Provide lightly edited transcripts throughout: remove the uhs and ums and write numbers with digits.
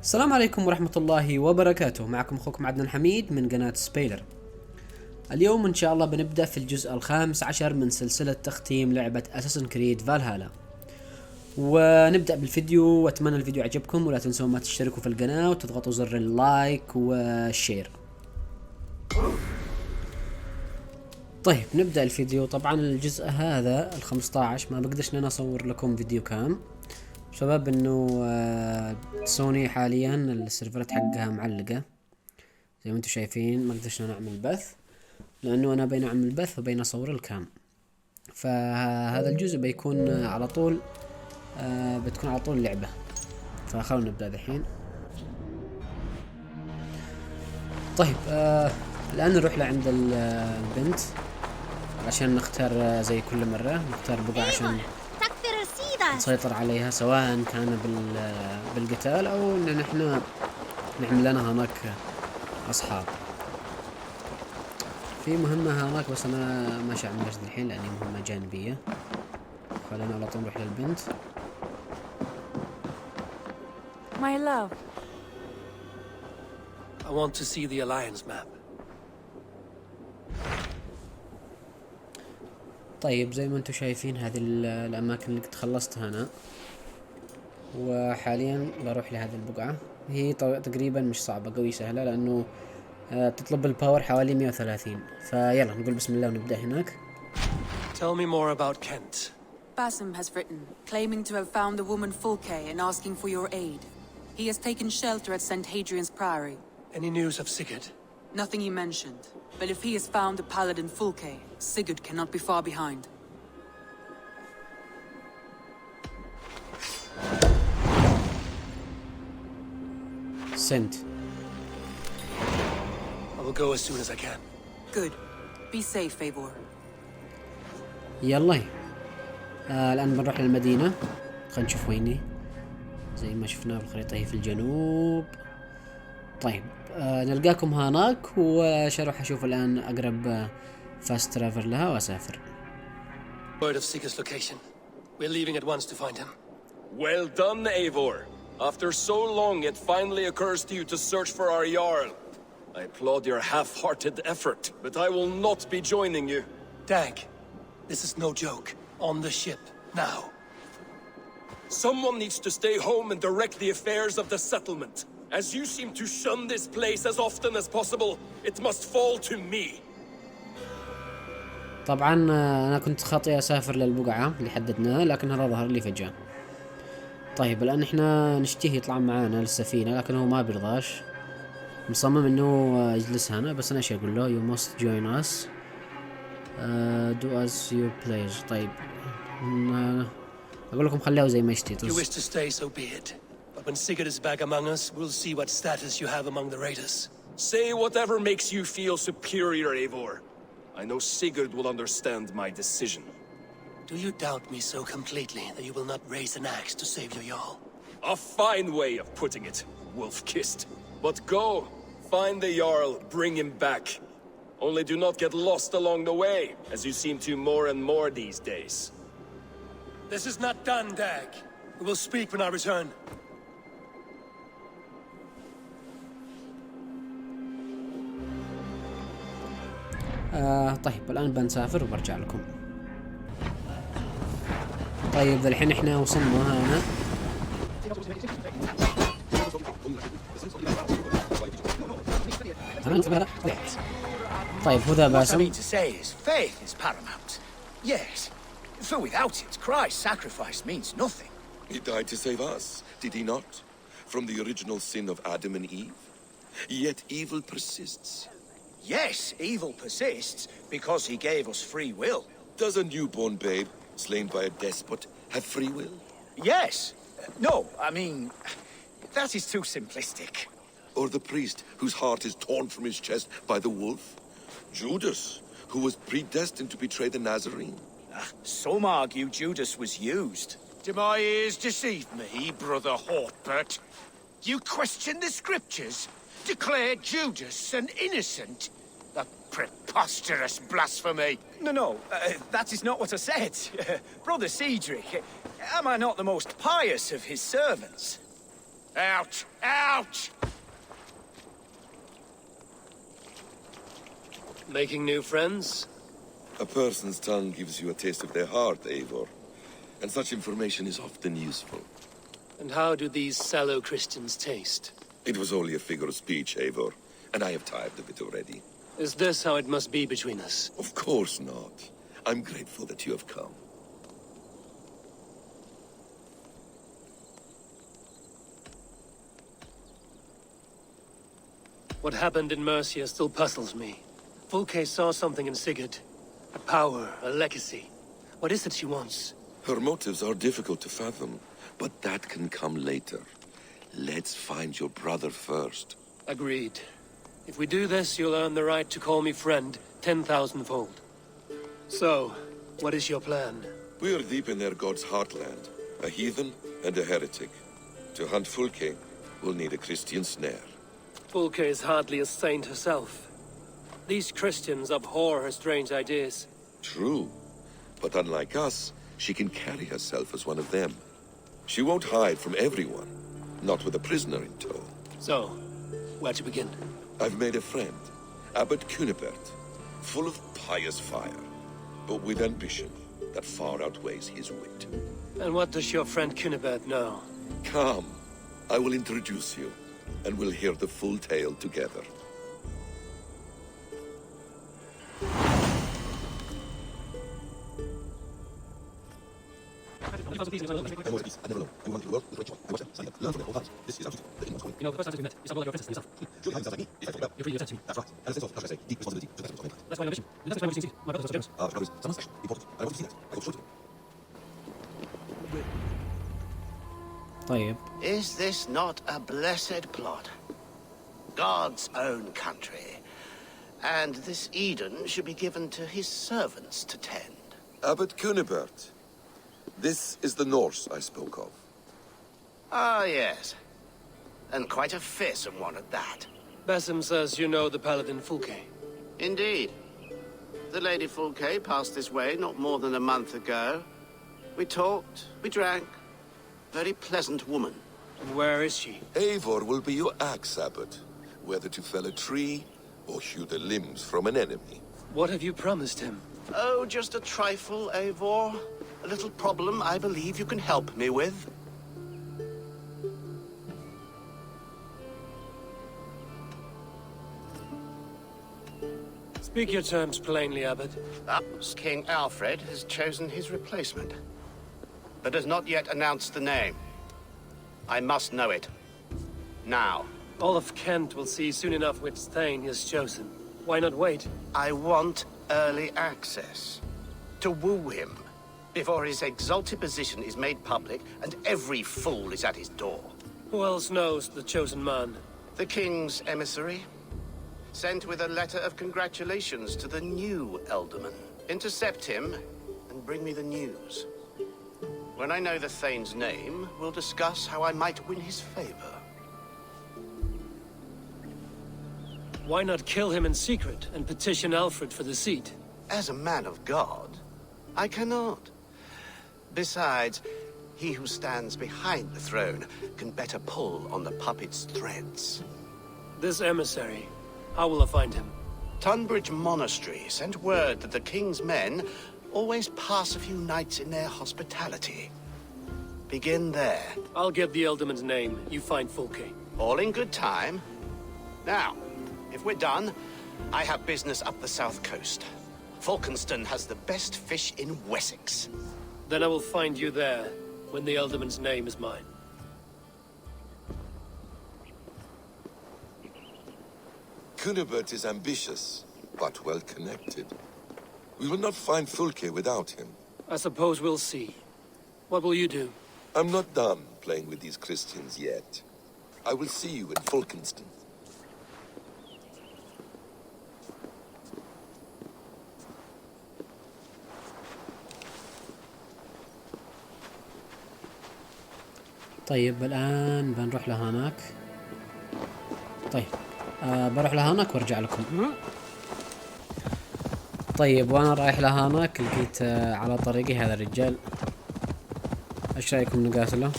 السلام عليكم ورحمة الله وبركاته. معكم أخوكم عدنان حميد من قناة سبيلر. اليوم إن شاء الله بنبدأ في الجزء الخامس عشر من سلسلة تختيم لعبة أساسنز كريد فالهالا، ونبدأ بالفيديو. وأتمنى الفيديو عجبكم، ولا تنسوا ما تشتركوا في القناة وتضغطوا زر اللايك والشير. طيب نبدأ الفيديو. طبعا الجزء هذا ال15 ما بقدرش ان انا اصور لكم فيديو كام بسبب انه سوني حاليا السيرفرات حقها معلقة زي ما انتم شايفين. ما قدرش انا اعمل بث لانه انا بين اعمل بث وبين اصور الكام. فهذا الجزء بيكون على طول بتكون على طول لعبة. فخلونا نبدأ الحين. طيب الآن نروح لعند البنت عشان نختار زي كل مرة نختار بقعة عشان نسيطر عليها، سواء كان بالقتال أو إن نحن نعمل لنا هناك أصحاب. في مهمة هناك بس أنا ماشي أعملهاش الحين لأني مهمة جانبية. خلينا على طول نروح للبنت. My love. I want to see the Alliance map. طيب زي ما انتم شايفين هذه الأماكن اللي تخلصتها أنا، وحاليا بروح لهذه البقعة. هي تقريبا مش صعبة، قوي سهلة، لأنه تطلب الباور حوالي 130. فيلا نقول بسم الله ونبدأ هناك. Tell me more about Kent. Basim has written, claiming to have found the woman Fulke and asking for your aid. He has taken shelter at St. Hadrian's Priory. Any news of Sigurd? Nothing he mentioned. But if he has found the paladin Fulke, Sigurd cannot be far behind. Sent. I will go as soon as I can. Good. Be safe, Eivor. يلا الآن بنروح للمدينة. خلينا نشوف ويني. زي ما شفنا بالخريطة هي في الجنوب. طيب نلقاكم هناك، وش اروح اشوف الآن أقرب فاست ترافل لها وأسافر. Word of Sigurd's location. We're leaving at once to find him. Well done, Eivor. After so long, it finally occurs to you to search for our Jarl. I applaud your half-hearted effort, but I will not be joining you. Dag, this is no joke. On the ship, now. Someone needs to stay home and direct the affairs of the settlement. As you seem to shun this place as often as possible, it must fall to me. طبعا أنا كنت خاطئ أسافر للبقعة اللي حددناها، لكن هذا ظهر لي فجأة. طيب الآن إحنا نشتهي يطلع معانا للسفينة، لكن هو ما بيرضاش، مصمم إنه يجلس هنا. بس أنا إيش أقول له؟ You must join us. Do as you please. طيب أقول لكم خليه زي ما يشتي. You wish to stay, so be it. But when Sigurd is back among us, we'll see what status you have among the raiders. Say whatever makes you feel superior, Eivor. I know Sigurd will understand my decision. Do you doubt me so completely that you will not raise an axe to save your Jarl? A fine way of putting it, wolf-kissed. But go, find the Jarl, bring him back. Only do not get lost along the way, as you seem to more and more these days. This is not done, Dag. We will speak when I return. طيب الآن بنسافر وبرجع لكم. طيب الحين احنا وصلنا هنا. طيب هو ذا باسم. Yes, for without it, Christ's sacrifice means nothing. He died to save us, did he not? From the original sin of Adam and Eve. Yet evil persists. Yes, evil persists because he gave us free will. Does a newborn babe, slain by a despot, have free will? Yes. No, I mean, that is too simplistic. Or the priest whose heart is torn from his chest by the wolf? Judas, who was predestined to betray the Nazarene? Some argue Judas was used. Do my ears deceive me, Brother Hortbert? You question the scriptures? Declare Judas an innocent? A preposterous blasphemy! No, that is not what I said. Brother Cedric, am I not the most pious of his servants? Out! Out! Making new friends? A person's tongue gives you a taste of their heart, Eivor. And such information is often useful. And how do these sallow Christians taste? It was only a figure of speech, Eivor. And I have tired of it already. Is this how it must be between us? Of course not. I'm grateful that you have come. What happened in Mercia still puzzles me. Fulke saw something in Sigurd. A power, a legacy. What is it she wants? Her motives are difficult to fathom, but that can come later. Let's find your brother first. Agreed. If we do this, you'll earn the right to call me friend 10,000-fold. So, what is your plan? We are deep in their god's heartland. A heathen and a heretic. To hunt Fulke, we'll need a Christian snare. Fulke is hardly a saint herself. These Christians abhor her strange ideas. True. But unlike us, she can carry herself as one of them. She won't hide from everyone. Not with a prisoner in tow. So, where to begin? I've made a friend, Abbot Cunibert, full of pious fire, but with ambition that far outweighs his wit. And what does your friend Cunibert know? Come, I will introduce you, and we'll hear the full tale together. طيب. Is this not a blessed plot? God's own country. And this Eden should be given to his servants to tend. Abbot Cunibert, this is the Norse I spoke of. Ah, yes. And quite a fearsome one at that. Basim says you know the paladin Fulke. Indeed. The Lady Fulke passed this way not more than a month ago. We talked, we drank. Very pleasant woman. And where is she? Eivor will be your axe, Abbot. Whether to fell a tree or hew the limbs from an enemy. What have you promised him? Oh, just a trifle, Eivor. A little problem I believe you can help me with. Speak your terms plainly, Abbot. Perhaps King Alfred has chosen his replacement, but has not yet announced the name. I must know it. Now. All of Kent will see soon enough which Thane he has chosen. Why not wait? I want early access. To woo him, before his exalted position is made public and every fool is at his door. Who else knows the chosen man? The king's emissary, sent with a letter of congratulations to the new Elderman. Intercept him and bring me the news. When I know the Thane's name, we'll discuss how I might win his favor. Why not kill him in secret and petition Alfred for the seat? As a man of God, I cannot. Besides, he who stands behind the throne can better pull on the puppet's threads. This emissary, how will I find him? Tunbridge Monastery sent word that the king's men always pass a few nights in their hospitality. Begin there. I'll get the Elderman's name. You find Fulke. All in good time. Now, if we're done, I have business up the south coast. Falkenston has the best fish in Wessex. Then I will find you there, when the Elderman's name is mine. Cunibert is ambitious, but well-connected. We will not find Fulke without him. I suppose we'll see. What will you do? I'm not done playing with these Christians yet. I will see you in Falkenston. طيب الآن بنروح لهناك. طيب بروح لهناك وارجع لكم. طيب وانا رايح لهناك لقيت على طريقي هذا الرجال. ايش رايكم نقاتله؟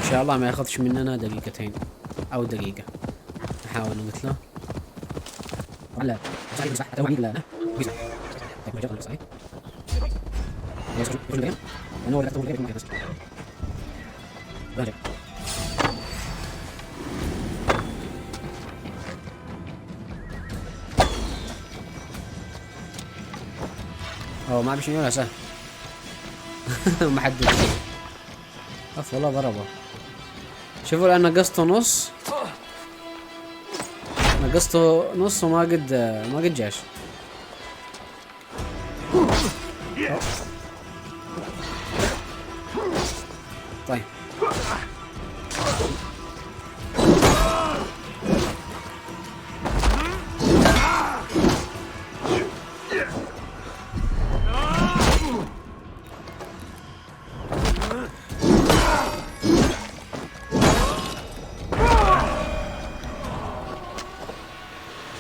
ان شاء الله ما ياخذش مننا دقيقتين او دقيقة. نحاول نقتله. لا اوه ما بيشيل ولا سهل. ما حد اف والله ضربه. شوفوا لان نقصته نص، نقصته نص وما قد جاش. طيب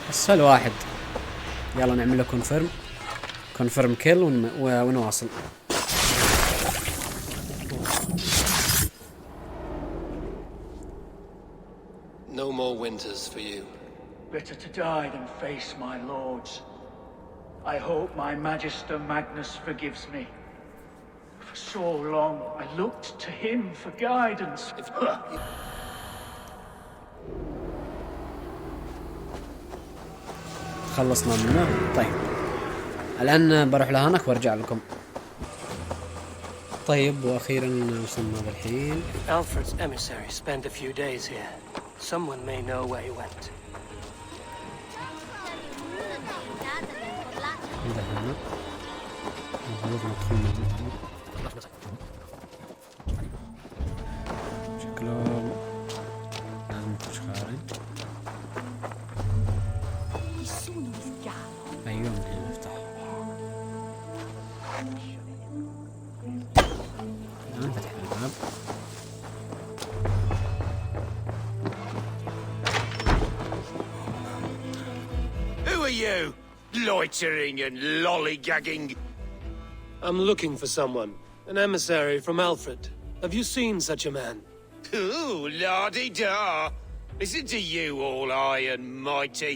اسهل واحد. يلا نعمل له كونفيرم كيل ونواصل. No more winters for you. Better to die than face my lords. I hope my Magister Magnus forgives me. For so long I looked to him for guidance. خلصنا منه. طيب الآن بروح لهناك وارجع لكم. طيب واخيرا وصلنا بالحين. Alfred's emissary spent a few days here. Someone may know where he went. هذا هنا. المفروض ندخل من شكله لازم نخش خارج. ايوه من هنا نفتح. الآن فتحنا الباب. Who are you? Loitering and lollygagging. I'm looking for someone. An emissary from Alfred. Have you seen such a man? Ooh, la-di-da. Listen to you, all high and mighty.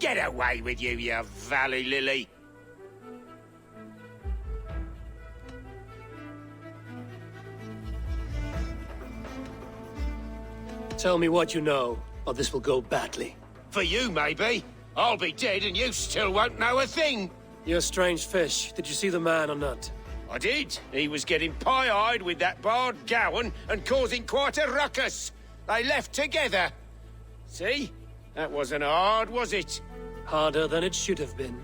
Get away with you, you valley lily. Tell me what you know, or this will go badly. For you, maybe. I'll be dead and you still won't know a thing. You're a strange fish. Did you see the man or not? I did. He was getting pie-eyed with that barred gowan and causing quite a ruckus. They left together. See? That wasn't hard, was it? Harder than it should have been.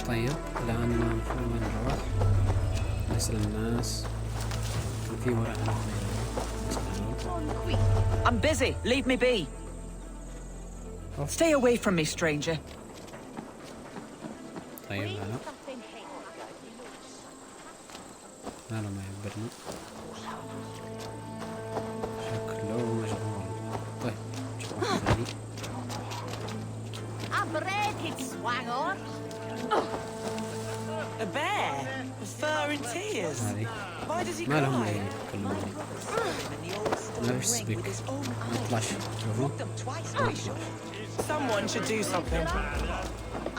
طيب الآن المفروض وين نروح؟ نسأل الناس. كان في ورقة هنا. I'm busy. Leave me be. Stay away from me, stranger. طيب هلا. هلا ما يخبرني. شكله مشغول. طيب نشوف واحد ثاني. A bear? With fur and tears? هذه. Why does he ما لهم cry? أي يتكلمون. ما فيش سبيك. ما يطلعش. شوفوا. Someone should do something.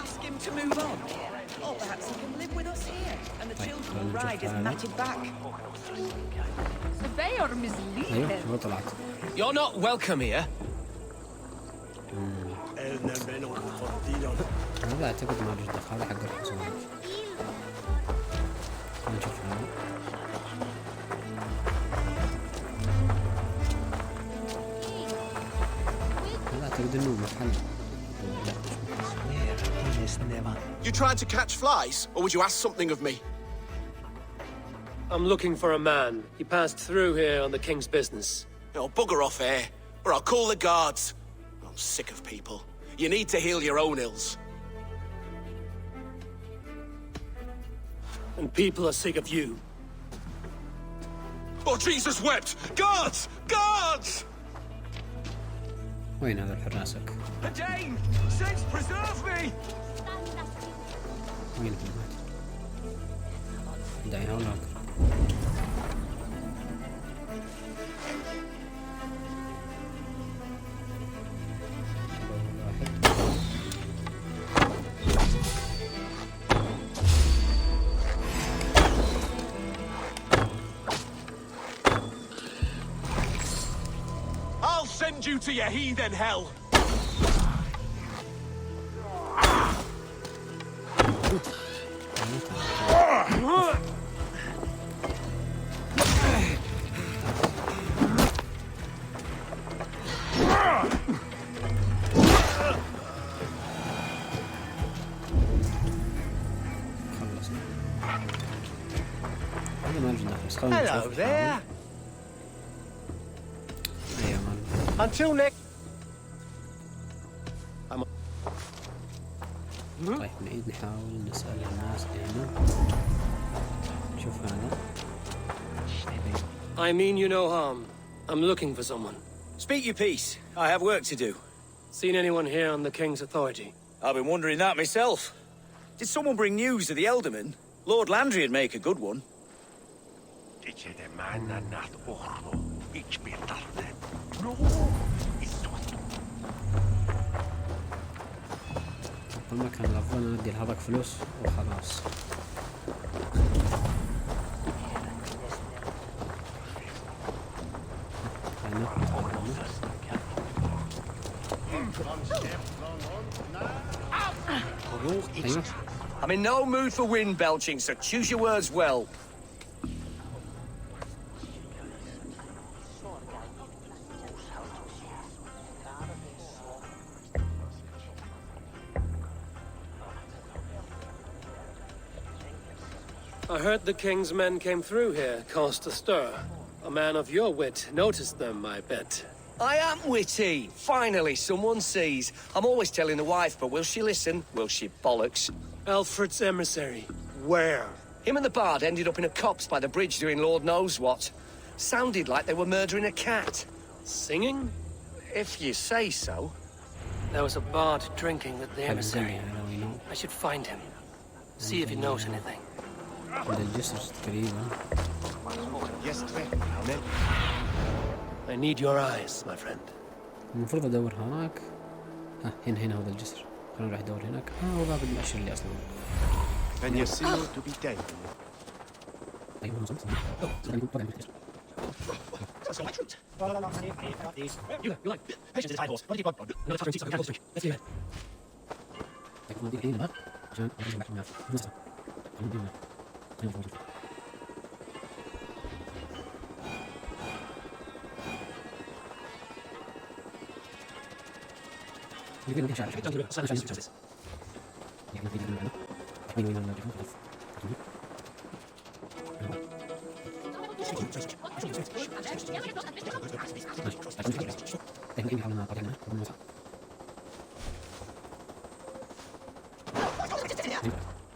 Ask him to move on. Or perhaps he can live with us here, and the children will ride his matted back. أيوه شوفوا طلعت. You're not welcome here. هذا أعتقد ما له دخل. هذا حق الحصان. نشوف هذا. هذا أعتقد إنه محل. You tried to catch flies, or would you ask something of me? I'm looking for a man. He passed through here on the king's business. Oh, bugger off here, or I'll call the guards. I'm sick of people. You need to heal your own ills. And people are sick of you. Oh, Jesus wept! Guards! Guards! وين هذا الحراسك؟ Again! Saints preserve me! وين المادي؟ دعيها هناك. I'll send you to your heathen hell. Hello there. Until next. طيب نعيد نحاول نسأل الناس هنا. شوف هذا. I mean you no harm. I'm looking for someone. Speak your piece. I have work to do. Seen anyone here on the King's authority? I've been wondering that myself. Did someone bring news of the Elderman? Lord Landry'd make a good one. كل ما كان الأفضل ندي لهذاك فلوس وخلاص. أيوه. I'm in no mood for wind belching, so choose your words well. I heard the King's men came through here, caused a stir. A man of your wit noticed them, I bet. I am witty. Finally, someone sees. I'm always telling the wife, but will she listen? Will she bollocks? Alfred's emissary. Where? Him and the bard ended up in a copse by the bridge doing Lord knows what. Sounded like they were murdering a cat. Singing? If you say so. There was a bard drinking with the emissary. I should find him. See if he knows anything. الجسر تقريبا. I need your eyes, my friend. المفروض ادور هناك. ها هنا هذا الجسر. خلينا نروح ندور هناك. هو باب المؤشر اللي اصلا.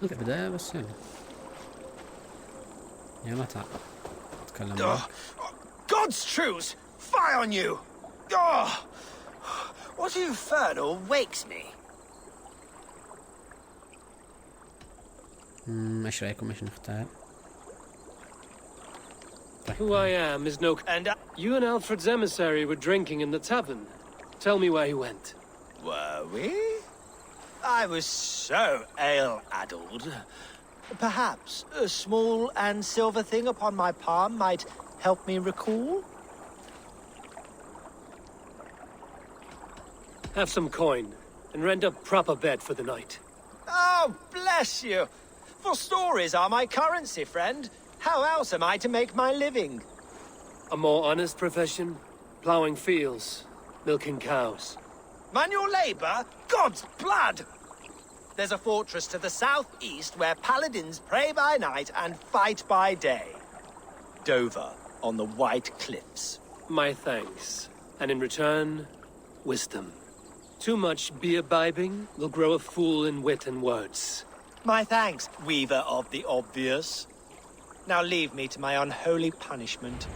في البداية بس يعني يا ما تتكلم معك. God's truth! Fie on you! Oh, what infernal wakes me? ايش رايكم ايش نختار؟ Who I am is no... And you and Alfred's emissary were drinking in the tavern. Tell me where he went. Were we? I was so ale-addled. Perhaps a small and silver thing upon my palm might help me recall? Have some coin, and rent a proper bed for the night. Oh, bless you! For stories are my currency, friend. How else am I to make my living? A more honest profession? Ploughing fields, milking cows. Manual labor? God's blood! There's a fortress to the southeast where paladins pray by night and fight by day. Dover, on the White Cliffs. My thanks. And in return, wisdom. Too much beer-bibbing will grow a fool in wit and words. My thanks, weaver of the obvious. Now leave me to my unholy punishment.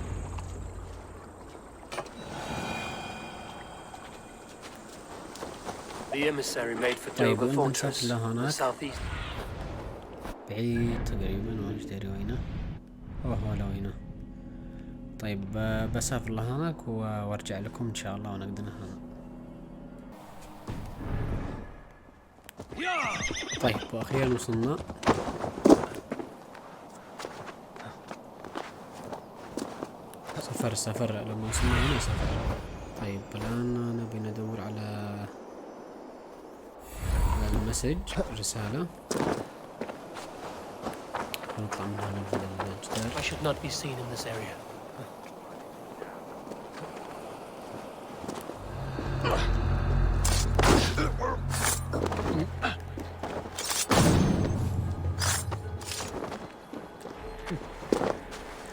The emissary made for Dover Fortress, the southeast. بعيد تقريبا، ما ادري وينه. اوه لو هنا. طيب بسافر لهناك وارجع لكم ان شاء الله ونقدر هنا. طيب واخيرا وصلنا. سفر لما وصلنا هنا سفر. طيب الآن نبي ندور على المسج، رسالة. نطلع من هنا الجدار. I should not be seen in this area.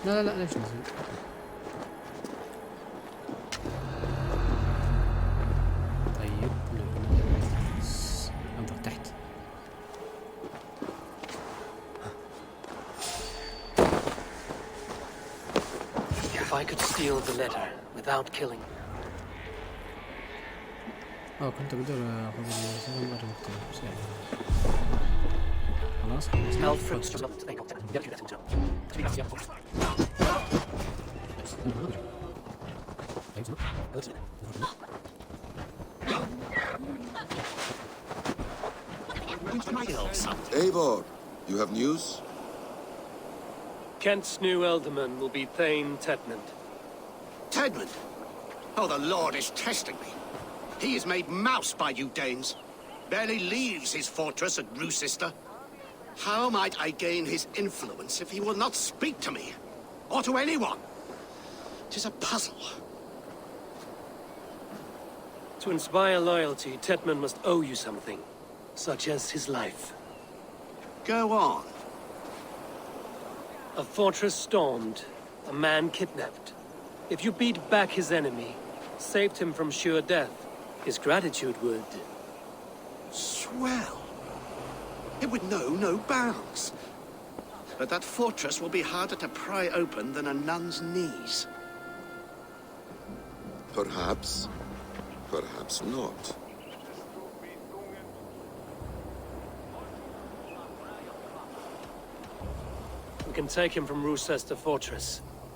لا ليش نزل؟ طيب انظر تحت. If I could steal the letter without killing. كنت اقدر اخذ الرسالة مرة مختلفة. خلاص Eivor, you have news? Kent's new ealdorman will be Thane Tedmund. Tedmund? Oh, the Lord is testing me. He is made mouse by you Danes. Barely leaves his fortress at Roosister. How might I gain his influence if he will not speak to me? Or to anyone? 'Tis a puzzle. To inspire loyalty, Tedmund must owe you something, such as his life. Go on. A fortress stormed, a man kidnapped. If you beat back his enemy, saved him from sure death, his gratitude would... Swell. It would know no bounds. But that fortress will be harder to pry open than a nun's knees. Perhaps. Perhaps not. We can take him from Roosester Fortress.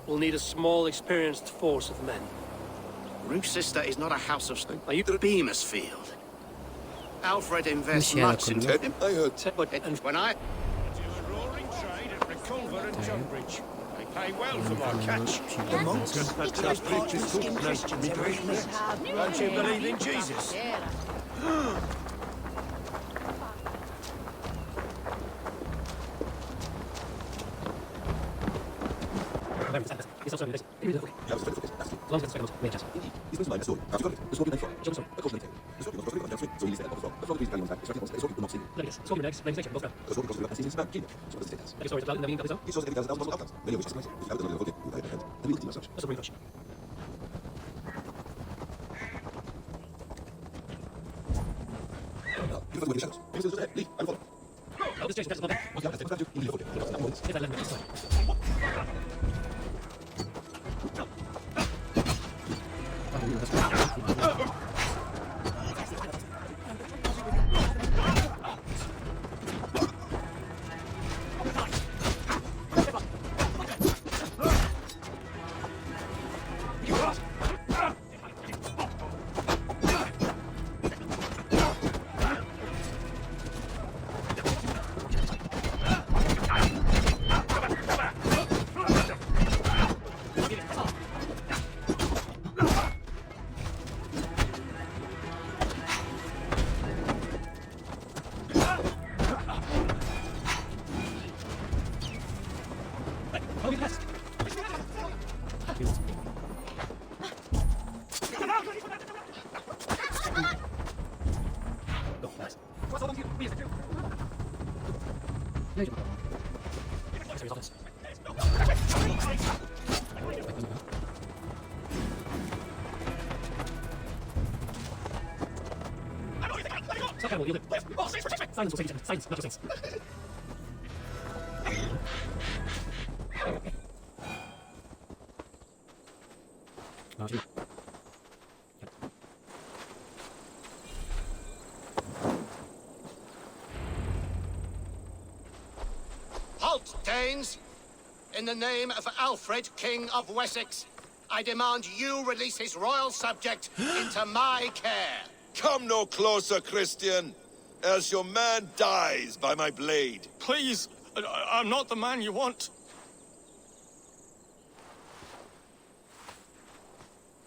We'll need a small, experienced force of men. Roosister is not a house of... Are you... Beamersfield. Alfred invests مش هذا much in... Ted, I heard. And when I... Do a roaring trade at Reculver and Tunbridge. They pay well for my catch. The monks, those partridge-skin Christians are really mishap. Don't you believe in Jesus? Danes, in the name of Alfred, King of Wessex, I demand you release his royal subject into my care. Come no closer, Christian, else your man dies by my blade. Please, I'm not the man you want.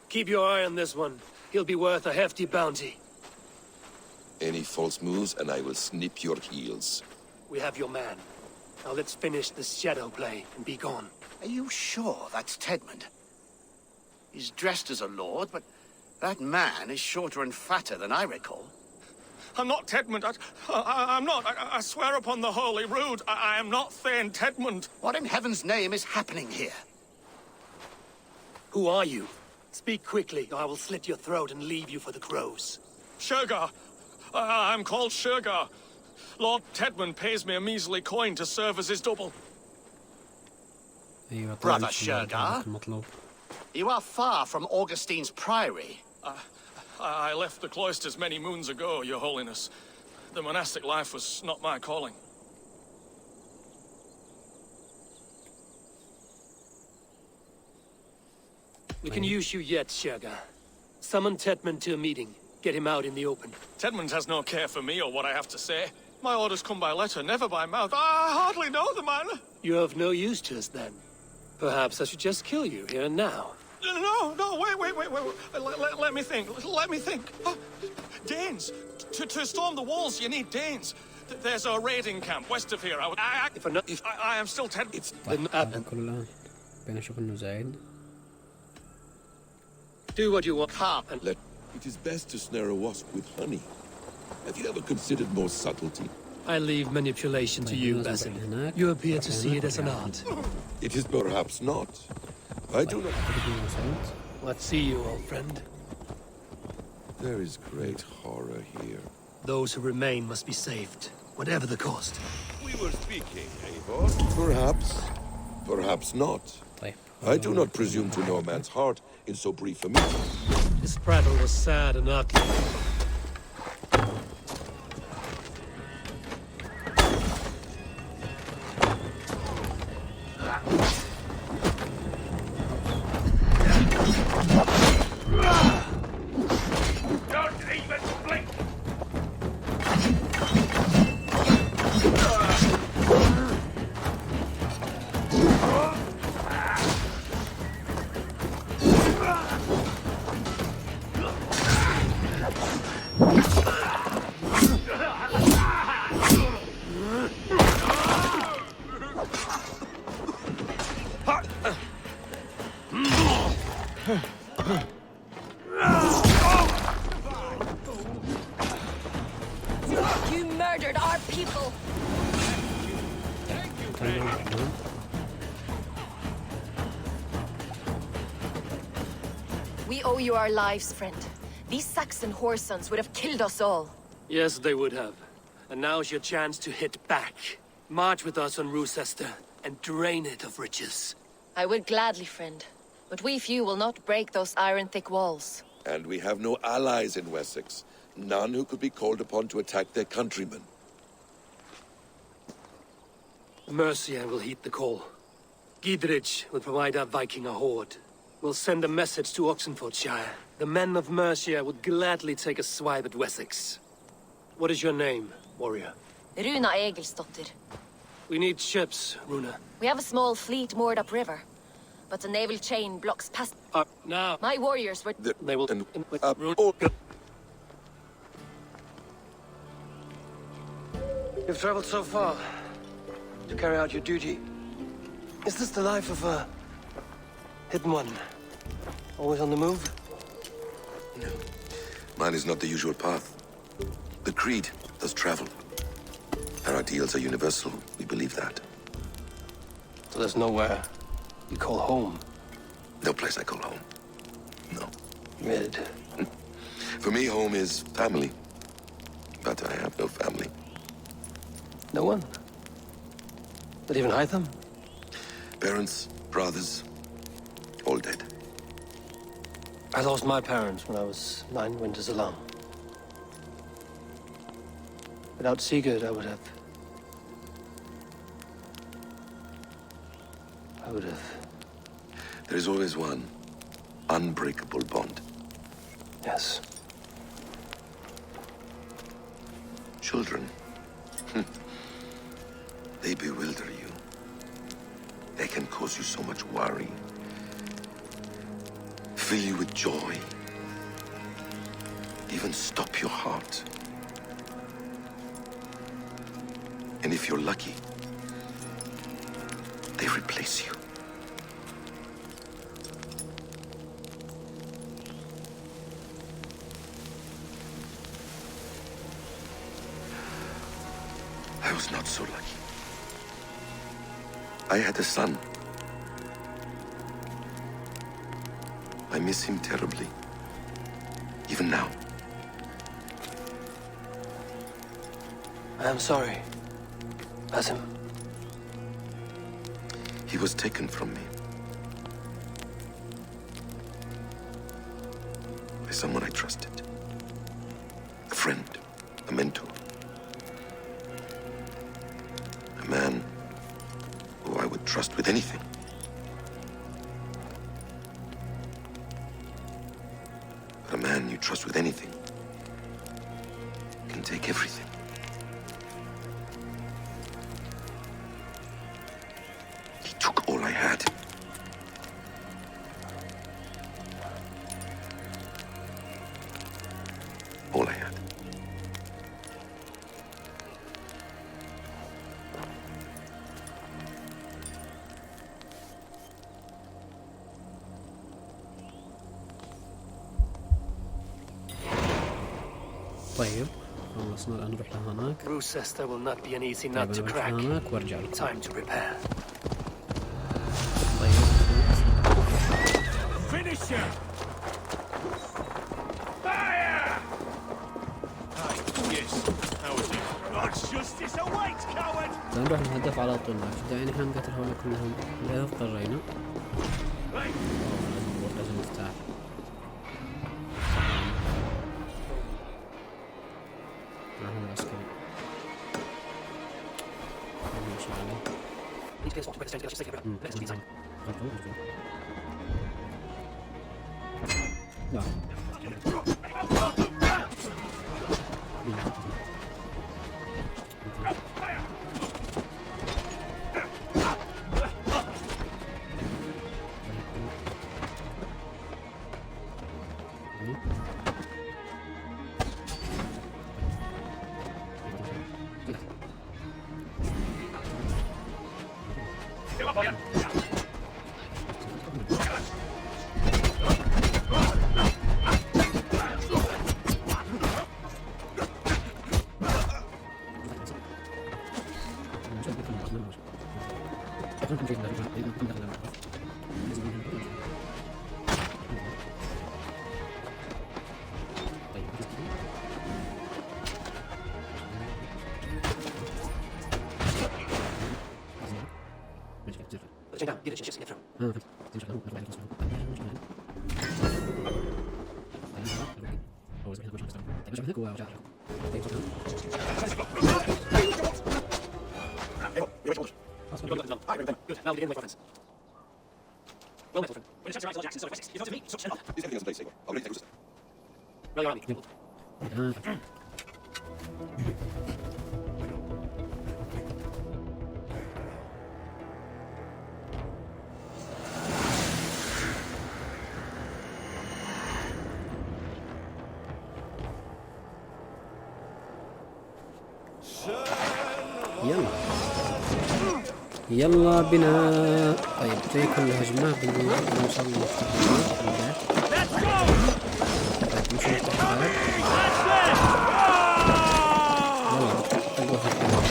Keep your eye on this one. He'll be worth a hefty bounty. Any false moves and I will snip your heels. We have your man. Now let's finish this shadow play and be gone. Are you sure that's Tedmund? He's dressed as a lord, but that man is shorter and fatter than I recall. I'm not Tedmund. I'm not. I swear upon the Holy Rood, I am not Thane Tedmund. What in heaven's name is happening here? Who are you? Speak quickly, or I will slit your throat and leave you for the crows. Shergar. I'm called Shergar. Lord Tedmund pays me a measly coin to serve as his double. Brother Shergar, you are far from Augustine's priory. I left the cloisters many moons ago, Your Holiness. The monastic life was not my calling. We can use you yet, Shergar. Summon Tedmund to a meeting. Get him out in the open. Tedmund has no care for me or what I have to say. My orders come by letter, never by mouth. I hardly know the man. You're of no use to us, then. Perhaps I should just kill you here and now. No, wait. Let me think. Oh, Danes. To storm the walls, you need Danes. There's a raiding camp west of here. I am still Tedmund. Do what you want. It is best to snare a wasp with honey. Have you ever considered more subtlety? I leave manipulation to you, Basil. You appear to see it as an art. It is perhaps not. I do not... What see you, old friend? There is great horror here. Those who remain must be saved, whatever the cost. We were speaking, Eivor. Perhaps. Perhaps not. I do not presume to know a man's heart in so brief a meeting. This prattle was sad and ugly. You murdered our people! We owe you our lives, friend. These Saxon whoresons would have killed us all. Yes, they would have. And now's your chance to hit back. March with us on Roosester and drain it of riches. I would gladly, friend. But we few will not break those iron-thick walls. And we have no allies in Wessex. None who could be called upon to attack their countrymen. Mercia will heed the call. Gidrich will provide our Viking a horde. We'll send a message to Oxenfordshire. The men of Mercia would gladly take a swipe at Wessex. What is your name, warrior? Runa Egilsdotter. We need ships, Runa. We have a small fleet moored upriver. But the naval chain blocks past... Now. My warriors were... They will... You've traveled so far to carry out your duty. Is this the life of a hidden one? Always on the move? No. Mine is not the usual path. The Creed does travel. Our ideals are universal. We believe that. So there's nowhere you call home? No place I call home. No. Mid. For me, home is family. But I have no family. No one? Not even Hytham? Parents, brothers, all dead. I lost my parents when I was 9 winters alone. Without Sigurd, I would have I would have. There is always one unbreakable bond. Yes. Children. They bewilder you. They can cause you so much worry. Fill you with joy. Even stop your heart. And if you're lucky, they replace you. I was not so lucky. I had a son. I miss him terribly. Even now. I am sorry. Basim. He was taken from me. By someone I trusted. A friend. A mentor. A man who I would trust with anything. But a man you trust with anything can take everything. He took all I had. All I had. طيب خلصنا الآن نروح لهناك. Bruce says there will not be an easy طيب nut to أنا بروح crack. لهناك وارجع لكم. Time to prepare. طيب Finish him! Fire! Yes. How is it? God's justice awaits, coward! نروح نهدف على طول. دعينا احنا نقتل هؤلاء كلهم إذا اضطرينا. لازم نفتح. معهم عسكري. نمشي عليه. لا. Now begin with friends. Well met, friend. Is everything else in place, Saber? I'll ready to take Rally around me. يلا بنا. طيب زي كل هجمة بنوصل نفتح الباب. طيب نمشي نفتح الباب. يلا نروح الباب.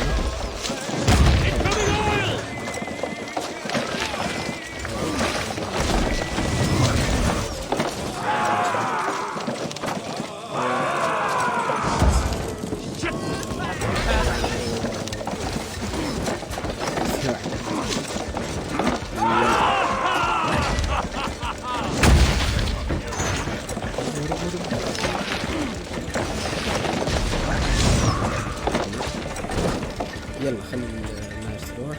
يلا خلي الناس تروح.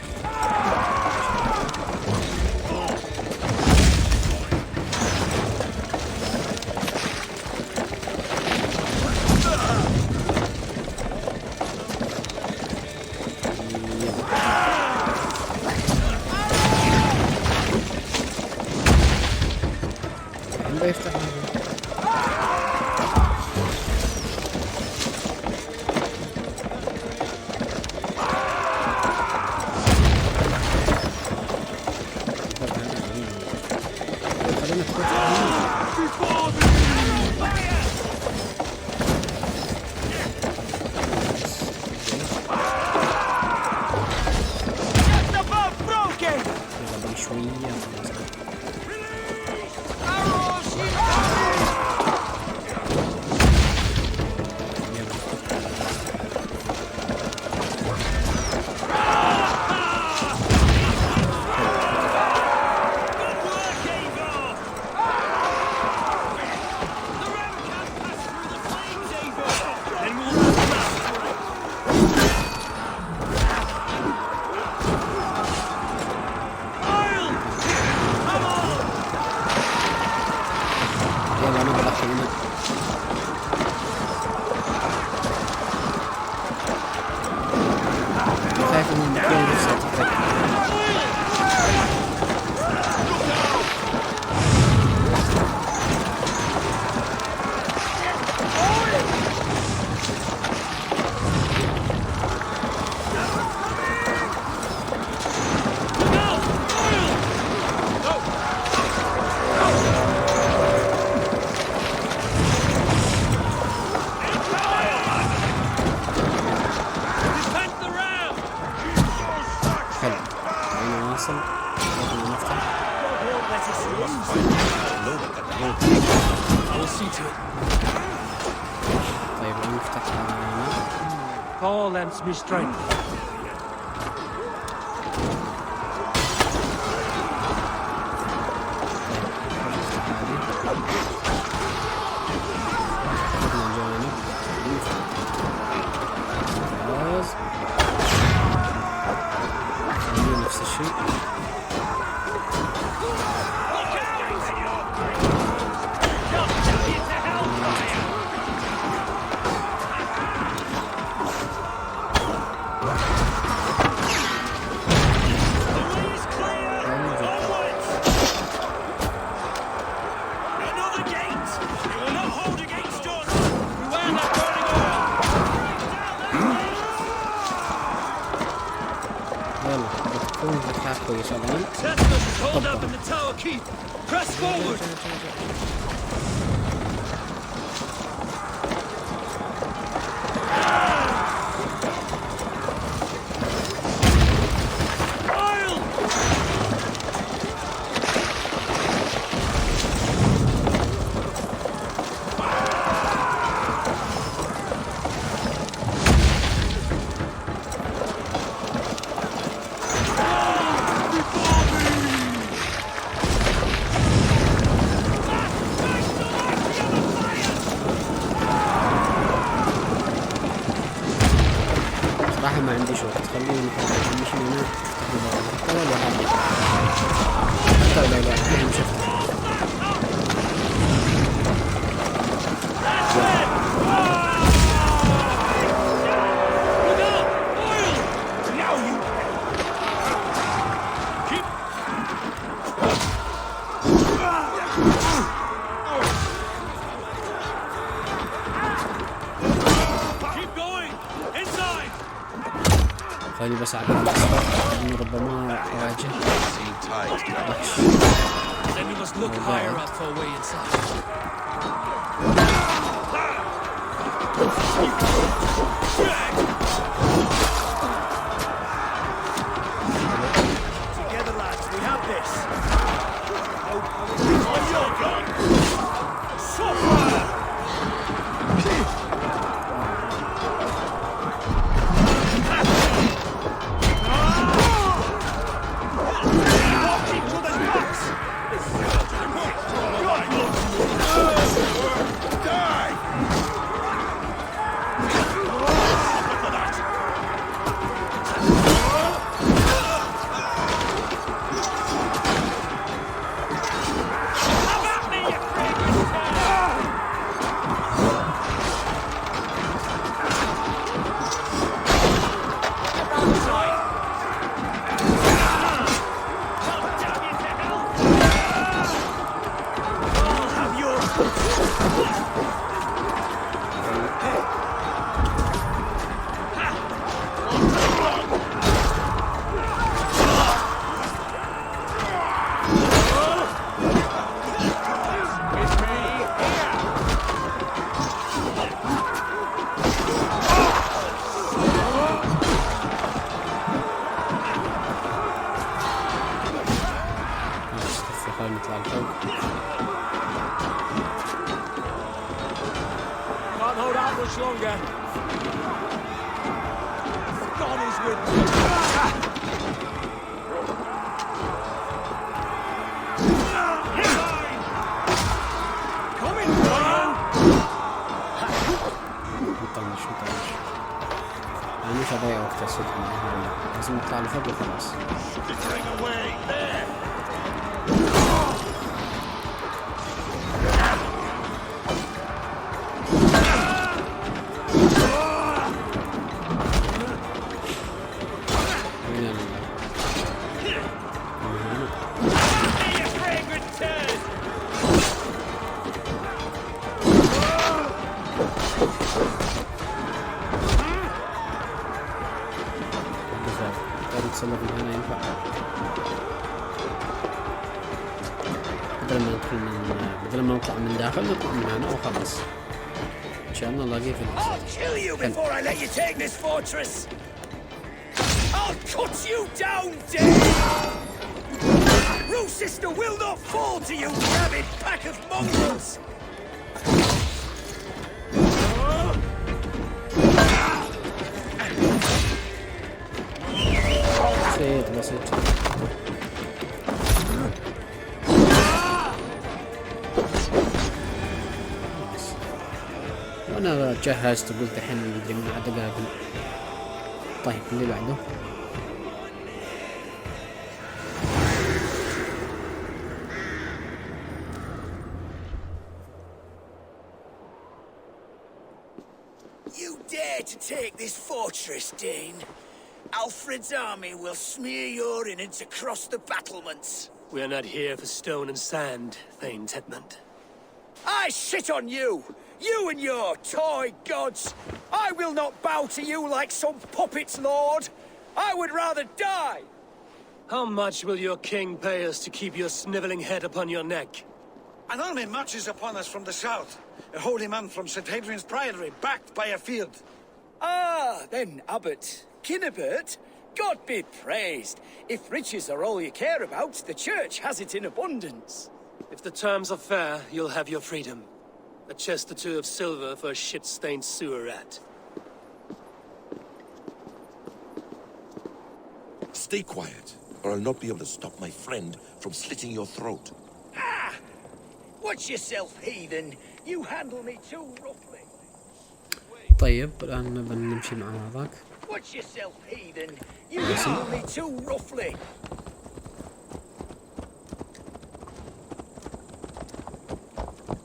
Paul lends me strength. نفس الشيء. Hold up in the tower keep. Press forward. ما عنديش وقت، خليني نمشي هنا حتى لو لا خليني بس أعرف إنه ربما أواجه لازم نطلع لفوق وخلاص. بدل ما نطلع من داخل نطلع من هنا وخلاص. إن شاء الله نلاقيه في الوسط. I'll kill you before I let you take this fortress. I'll cut you down dead. Rue sister will not fall to you, rabid pack of mongrels. بنسج. وانا جهزت وقلت الحين مدري من عاد اقابل. طيب اللي بعده. You dare to take this fortress, Dane? Alfred's army will smear your innards across the battlements. We are not here for stone and sand, Thane Tedmund. I shit on you! You and your toy gods! I will not bow to you like some puppet's lord! I would rather die! How much will your king pay us to keep your snivelling head upon your neck? An army marches upon us from the south. A holy man from St. Hadrian's Priory, backed by a field. Ah, then, Abbot. Kinnebert, God be praised. If riches are all you care about, the church has it in abundance. If the terms are fair, you'll have your freedom. A chest or two of silver for a shit-stained sewer rat. Stay quiet, or I'll not be able to stop my friend from slitting your throat. Ah! Watch yourself, heathen. You handle me too roughly. طيب الآن بنمشي مع هذاك. Watch yourself, heathen. You handle me too roughly.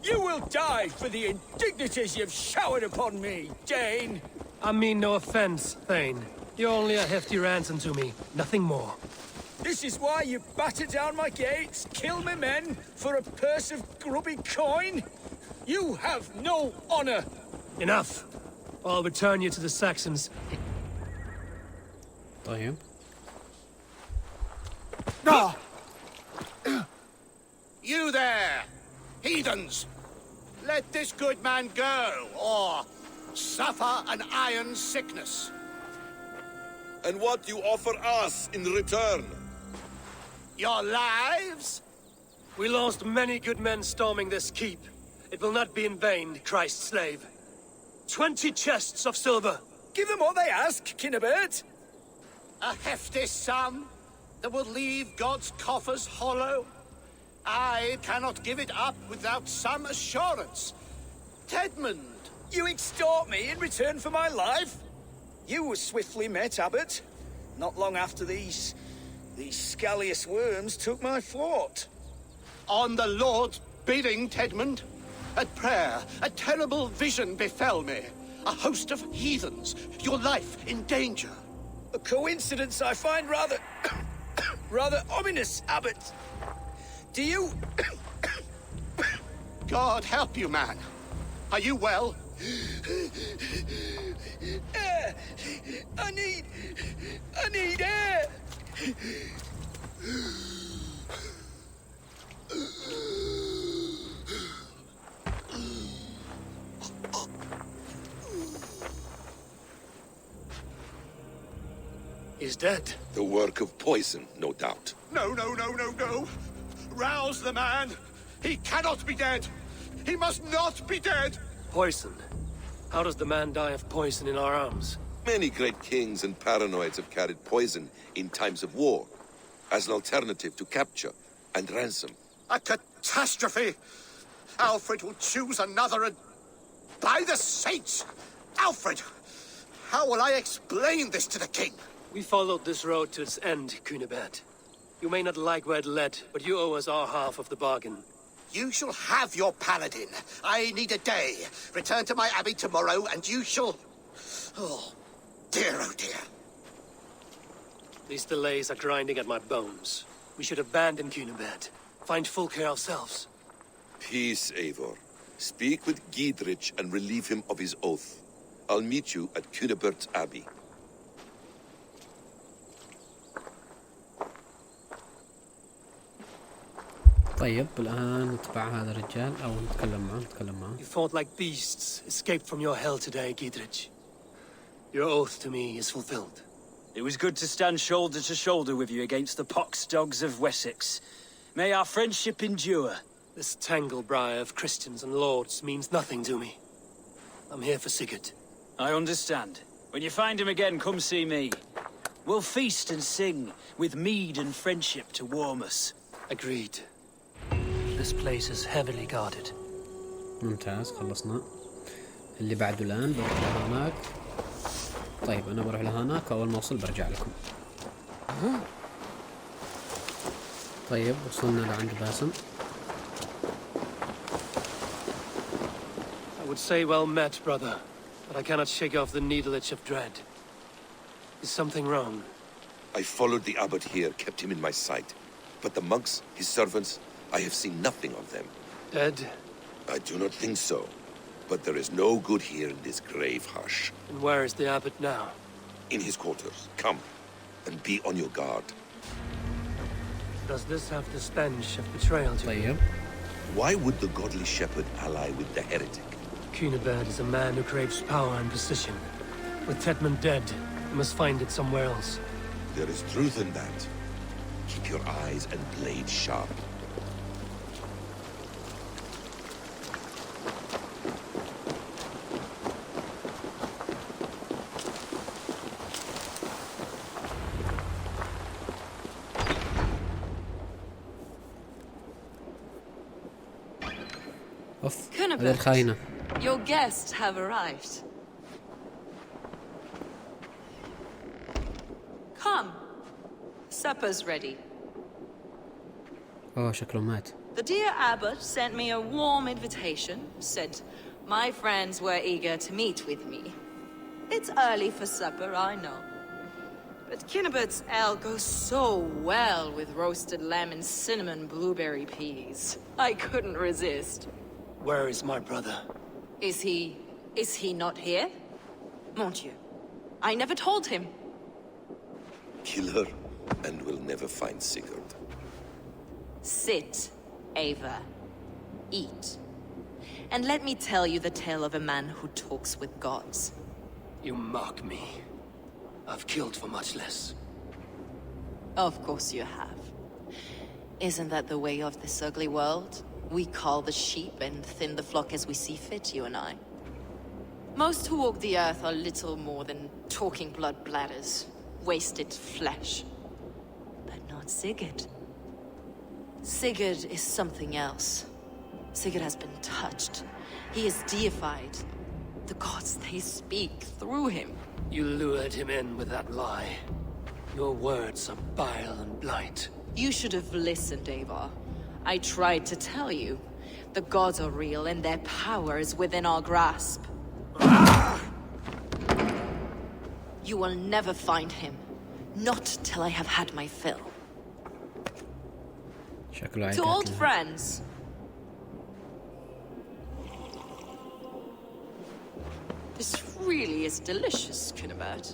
You will die for the indignities you've showered upon me, Dane. I mean no offense, Thane. You're only a hefty ransom to me, nothing more. This is why you batter down my gates, kill my men, for a purse of grubby coin? You have no honor. Enough. I'll return you to the Saxons. طيب. You there, heathens! Let this good man go, or suffer an iron sickness. And what you offer us in return? Your lives? We lost many good men storming this keep. It will not be in vain, Christ's slave. 20 chests of silver. Give them what they ask, Kinnebert. A hefty sum that will leave God's coffers hollow. I cannot give it up without some assurance. Tedmund, you extort me in return for my life? You were swiftly met, Abbot. Not long after these scallious worms took my fort. On the Lord's bidding, Tedmund. At prayer, a terrible vision befell me. A host of heathens, your life in danger. A coincidence I find rather... rather ominous, Abbot. Do you... God help you, man. Are you well? Air! I need air! He's dead. The work of poison, no doubt. No. Rouse the man. He cannot be dead. He must not be dead. Poison. How does the man die of poison in our arms? Many great kings and paranoids have carried poison in times of war, as an alternative to capture and ransom. A catastrophe! Alfred will choose another and... By the saints! Alfred! How will I explain this to the king? We followed this road to its end, Cunibert. You may not like where it led, but you owe us our half of the bargain. You shall have your paladin. I need a day. Return to my abbey tomorrow, and you shall... Oh dear. These delays are grinding at my bones. We should abandon Cunibert. Find Fulke ourselves. Peace, Eivor. Speak with Giedrich and relieve him of his oath. I'll meet you at Cunibert's Abbey. طيب الآن نتبع هذا الرجال أو نتكلم معه. You fought like beasts, escaped from your hell today, Giedrich. Your oath to me is fulfilled. It was good to stand shoulder to shoulder with you against the pox dogs of Wessex. May our friendship endure. This tangle-briar of Christians and lords means nothing to me. I'm here for Sigurd. I understand. When you find him again, come see me. We'll feast and sing, with mead and friendship to warm us. Agreed. This place is heavily guarded. ممتاز، خلصنا. اللي بعده الآن بروح لهناك. طيب أنا بروح لهناك، أول ما أوصل برجع لكم. طيب وصلنا لعند باسم. I would say well met, brother, but I cannot shake off the needle itch of dread. Is something wrong? I followed the abbot here, kept him in my sight. But the monks, his servants, I have seen nothing of them. Dead? I do not think so. But there is no good here in this grave hush. And where is the abbot now? In his quarters. Come, and be on your guard. Does this have the stench of betrayal to طيب. Why would the godly shepherd ally with the heretic? Cunibert is a man who craves power and position. With Tedman dead, he must find it somewhere else. There is truth in that. Keep your eyes and blades sharp. أوف، هذه الخاينة. Your guests have arrived. Come. Supper's ready. أوه شكله مات. The dear abbot sent me a warm invitation, said my friends were eager to meet with me. It's early for supper, I know. But Kinnibert's ale goes so well with roasted lamb and cinnamon blueberry peas. I couldn't resist. Where is my brother? Is he not here? Mon Dieu, I never told him. Kill her, and we'll never find Sigurd. Sit, Ava. Eat. And let me tell you the tale of a man who talks with gods. You mock me. I've killed for much less. Of course you have. Isn't that the way of this ugly world? We call the sheep and thin the flock as we see fit, you and I. Most who walk the earth are little more than talking blood bladders, wasted flesh. But not Sigurd. Sigurd is something else. Sigurd has been touched. He is deified. The gods, they speak through him. You lured him in with that lie. Your words are bile and blight. You should have listened, Ava. I tried to tell you. The gods are real and their power is within our grasp. You will never find him. Not till I have had my fill. To old friends. This really is delicious, Kinniberт.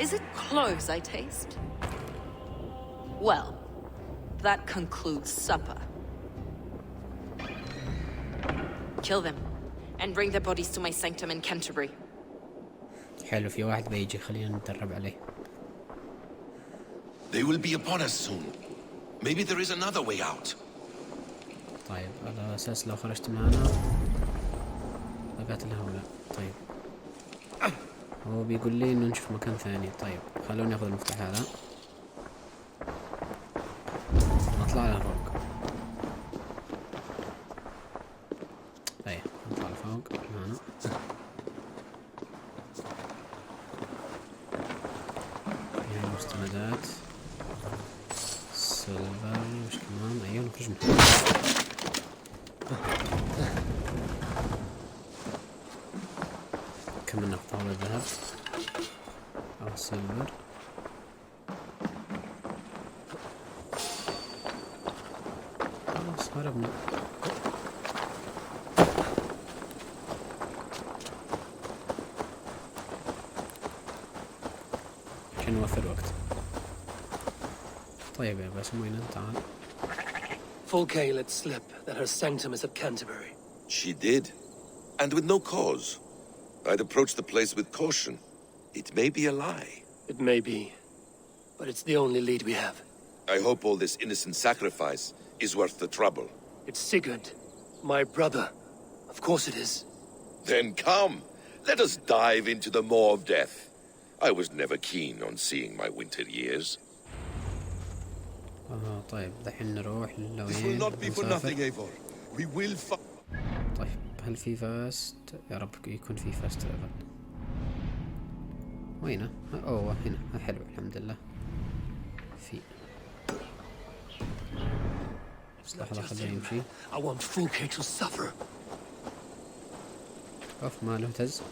Is it cloves I taste? Well, that concludes supper. Kill them, and bring their bodies to my sanctum in Canterbury. حلو، في واحد بيجي، خلينا نتدرب عليه. They will be upon us soon. Maybe there is another way out. طيب على أساس لو خرجت معنا بقاتل هؤلاء. طيب هو بيقول لي إنه نشوف مكان ثاني. طيب خلوني أخذ المفتاح هذا، نطلع لفوق. طيب نطلع لفوق معنا. هاي المستندات، سيلفر، وش كمان؟ أيوة نخرج من هنا. كم نقطة طاولة ذهب أو سيلفر. خلاص هربنا. عشان نوفر وقت. طيب يا بس وين تعال. Fulke let slip that her sanctum is at Canterbury. She did, and with no cause. I'd approach the place with caution. It may be a lie. It may be, but it's the only lead we have. I hope all this innocent sacrifice is worth the trouble. It's Sigurd, my brother. Of course it is. Then come, let us dive into the maw of death. I was never keen on seeing my winter years. طيب دحين نروح This will للوين not be for nothing, نسافر. Eivor. We will طيب هل في فاست؟ يا رب يكون في فاست ترافل. وينه؟ اوه هنا، حلو الحمد لله. في لحظة خليه يمشي. I want Fulke to suffer. اوف ما له هتز.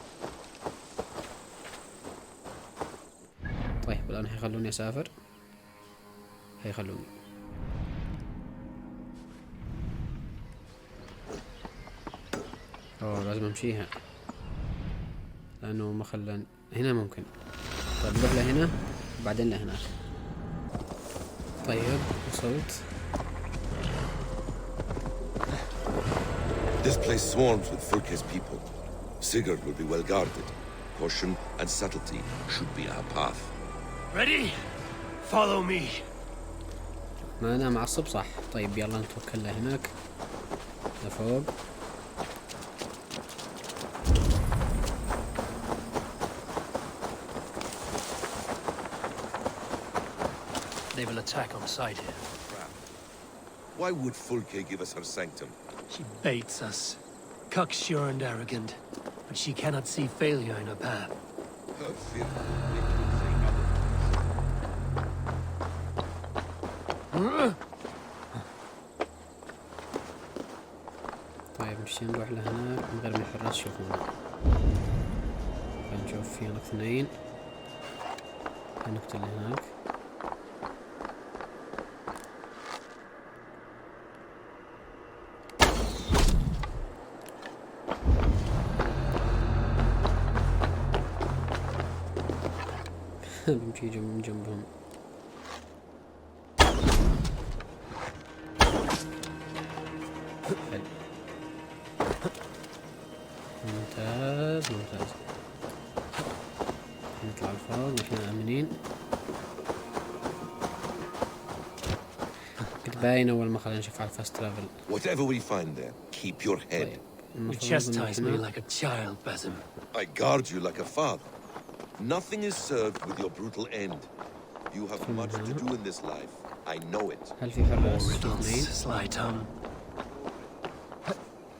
طيب الآن حيخلوني أسافر. حيخلوني. اوه لازم امشيها لانه ما خلاني هنا. ممكن طيب نروح لهنا وبعدين لهناك. طيب وصلت. This place swarms with Fulke's people. Sigurd will be well guarded. Caution and subtlety should be our path. Ready? Follow me. ما انا معصب صح. طيب يلا نتوكل لهناك لفوق. They will attack on sight here. Why would Fulke give us her sanctum? She baits us. Cocksure and arrogant. But she cannot see failure in her path. Her fear. طيب نمشي نروح لهناك من غير ما الحراس يشوفونا. فنشوف في هناك اثنين. هنقتل هناك. بمشي من جنبهم. حلو. ممتاز ممتاز. نطلع الفوق نحن آمنين. كنت باين أول ما خلينا نشوف على الفاست ترافل. Whatever we find there, keep your head. You chastise me like a child, Basim. I guard you like a father. Nothing is served with your brutal end. You have much to do in this life. I know it. هل في حراس Riddles, اثنين؟ sly tongue.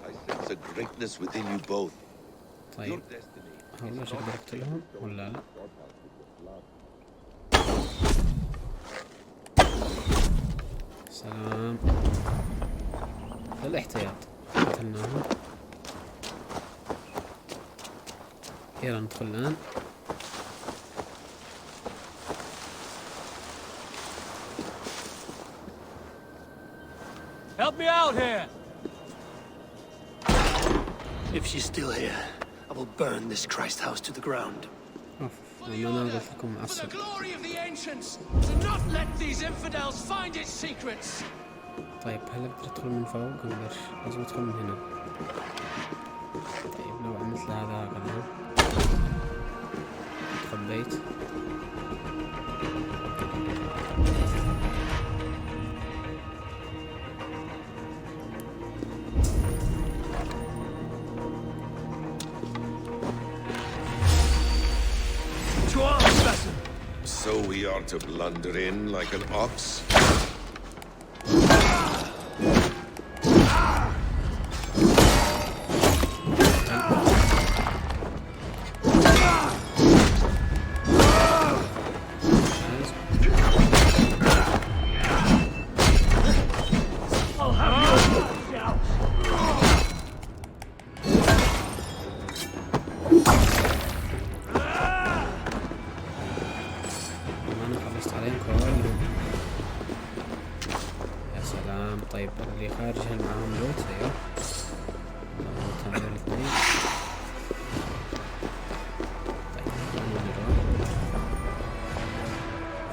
I sense a greatness within you both. طيب هو ايش اقدر اقتلهم ولا لا؟ سلام. للاحتياط قتلناهم. يلا ندخل الآن. Help me out here! If she's still here, I will burn this Christ house to the ground. اوف انا قلت لكم For the معصب. glory of the ancients, do not let these infidels find its secrets. طيب هل اقدر ادخل من فوق ولا ايش؟ لازم ادخل من هنا. طيب لو عملت هذا هكذا تخبيت. So we are to blunder in like an ox? انا خلصت عليهم كلهم. يا سلام. طيب اللي خارج هل معاهم لوت؟ ايوه تعمل الاثنين. طيب خلونا نروح.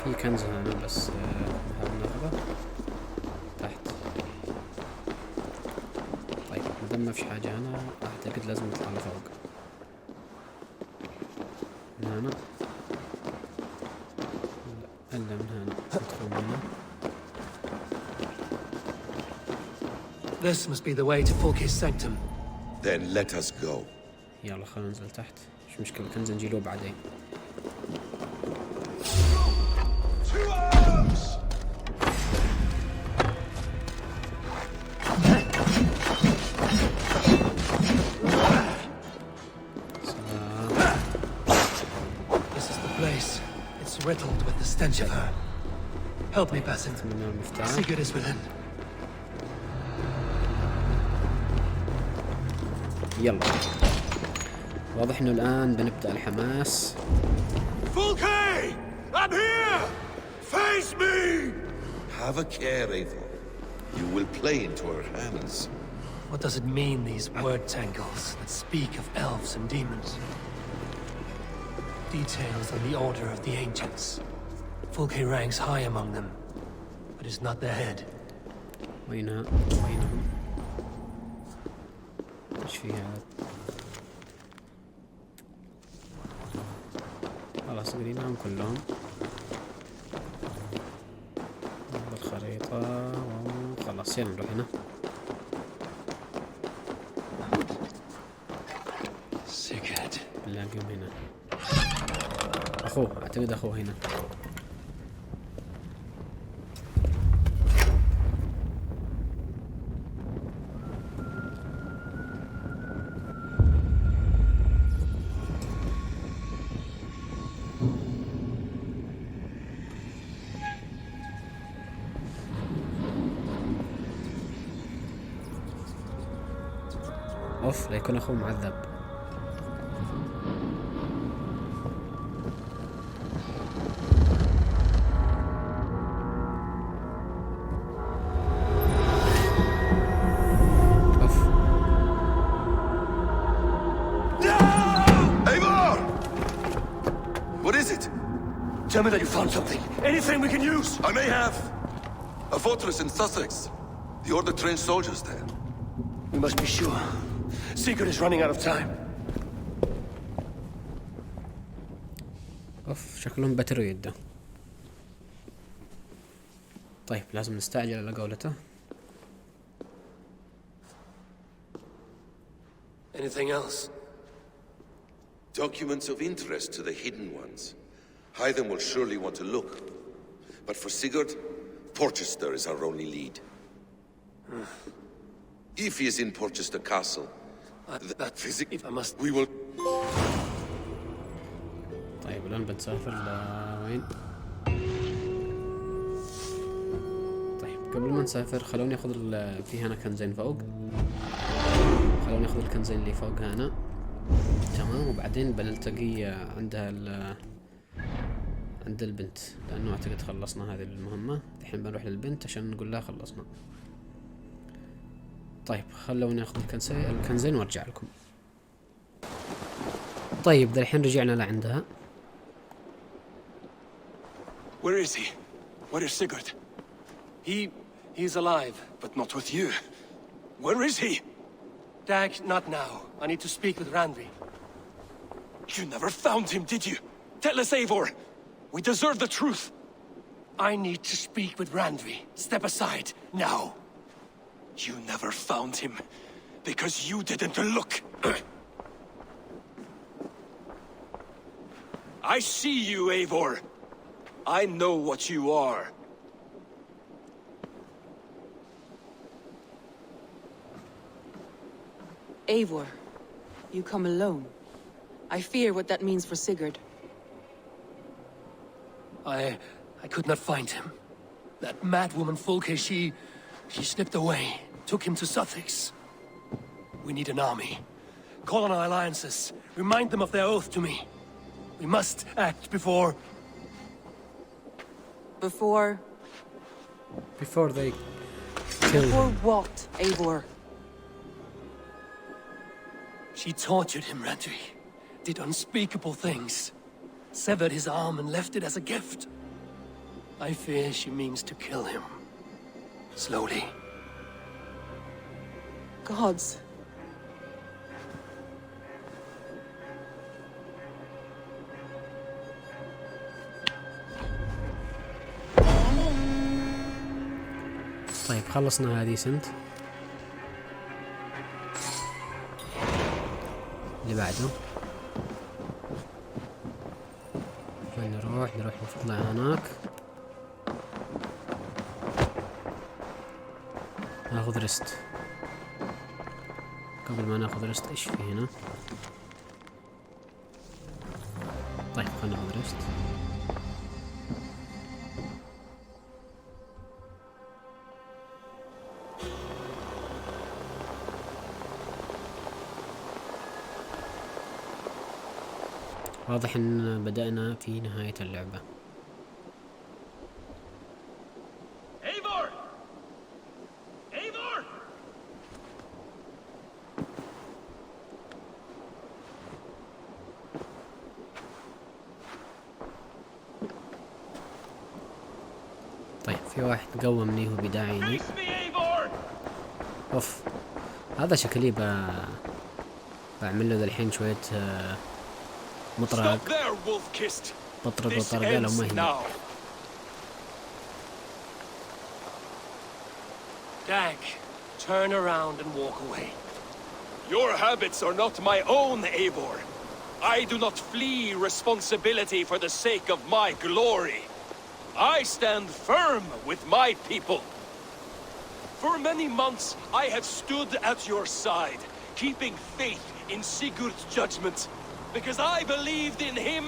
في كنز هنا بس نحاول ناخذه تحت. طيب مادام ما فيش حاجة هنا اعتقد لازم نطلع لفوق. من هنا إلا من هنا ندخل من هنا. This must be the way to Fulke's sanctum. Then let us go. يلا خلينا ننزل تحت. مش مشكلة كنز نجيله بعدين. This is the place. It's riddled with the stench of her. Help me pass it. Sigurd is within. يلا واضح انه الان بنبدأ الحماس. Fulke! I'm here! Face me! Have a care, Eivor. You will play into her hands. What does it mean, these word tangles that speak of elves and demons? Details on the order of the ancients. Fulke ranks high among them, but is not their head. وينها؟ ايش فيها؟ خلاص قريناهم كلهم. الخريطة وخلاص يلا نروح هنا. Sigurd. نلاقيهم هنا. أخوه أعتقد أخوه هنا. اوف لا يكون اخوه معذب. اوف Eivor! What is it? Tell me that you found something. Anything we can use. I may have. A fortress in Sussex. The Order trained soldiers there. We must be sure. Sigurd is running out of time. اوف شكلهم بتروا يده. طيب لازم نستعجل على قولته. Anything else? Documents of interest to the hidden ones. Hythen will surely want to look. But for Sigurd, Porchester is our only lead. If he is in Porchester Castle, that physically I must. we will. طيب الآن بنسافر لوين؟ طيب قبل ما نسافر خلوني اخذ في هنا كنزين فوق. خلوني اخذ الكنزين اللي فوق هنا. تمام وبعدين بنلتقي عندها عند البنت لانه اعتقد خلصنا هذه المهمة. الحين بنروح للبنت عشان نقول لها خلصنا. طيب خلوني اخذ الكنزين وارجع لكم. طيب ذا الحين رجعنا لعندها. Where is he? Where is Sigurd? He's alive. But not with you. Where is he? Dag, not now. I need to speak with Randvi. You never found him, did you? Tell us, Eivor. We deserve the truth. I need to speak with Randvi. Step aside, now. You never found him because you didn't look. I see you, Eivor. I know what you are. Eivor, you come alone. I fear what that means for Sigurd. I could not find him. That mad woman Fulke, she slipped away, took him to Sussex. We need an army. Call on our alliances. Remind them of their oath to me. We must act before... Before they kill him. Before what, Eivor? She tortured him, Randvi. Did unspeakable things. Severed his arm and left it as a gift. I fear she means to kill him. Slowly. Gods. طيب خلصنا هذه سنت. اللي بعده وين نروح؟ نروح نطلع هناك. ناخذ ريست. قبل ما ناخذ ريست ايش في هنا؟ طيب خلينا ناخذ ريست. واضح ان بدأنا في نهاية اللعبة. طيب في واحد قومني هو بداعيني. اوف هذا شكلي بعمل له ذا الحين شوية مطرق بطرق وطرقة لو ما هي. Dag, turn around and walk away. Your habits are not my own, Eivor. I do not flee responsibility for the sake of my glory. I stand firm with my people. For many months, I have stood at your side, keeping faith in Sigurd's judgment, because I believed in him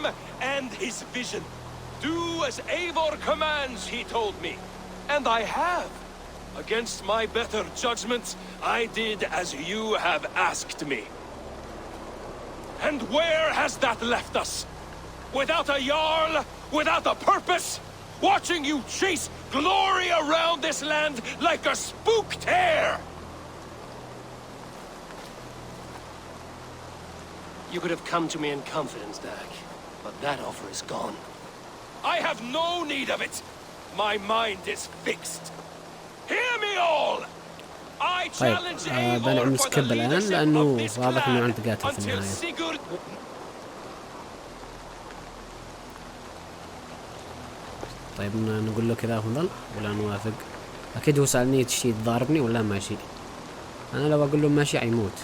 and his vision. Do as Eivor commands, he told me. And I have. Against my better judgment, I did as you have asked me. And where has that left us? Without a Jarl, without a purpose, watching you chase glory around this land like a spooked hare! You could have come to me in confidence, Dag, but that offer is gone. I have no need of it. My mind is fixed. Hear me all. I challenge بنعمل Eivor for the سكيب الآن leadership لأنه of this واضح إنه clan عندي قاتل في until النهاية. Sigurd. طيب نقول له كذا أفضل ولا نوافق؟ أكيد هو سألني تشي تضاربني ولا ماشي. أنا لو أقول له ماشي حيموت،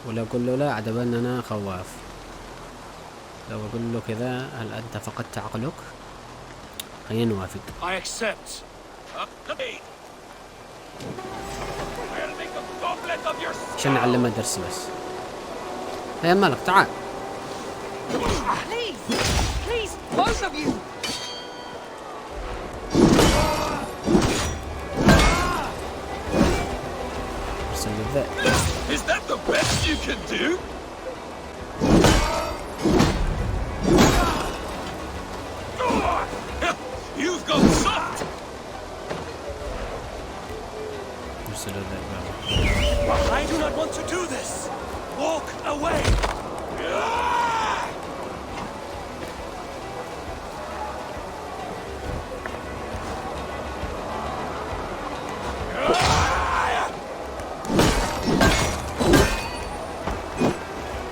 ولو أقول له لا عدب أن أنا خواف. لو أقول له كذا هل أنت فقدت عقلك؟ خلينا نوافق. I accept. عشان نعلمه درس بس. يا مالك تعال. Please, please, both of you. Is that the best you can do? You've got sucked. I do not want to do this. Walk away.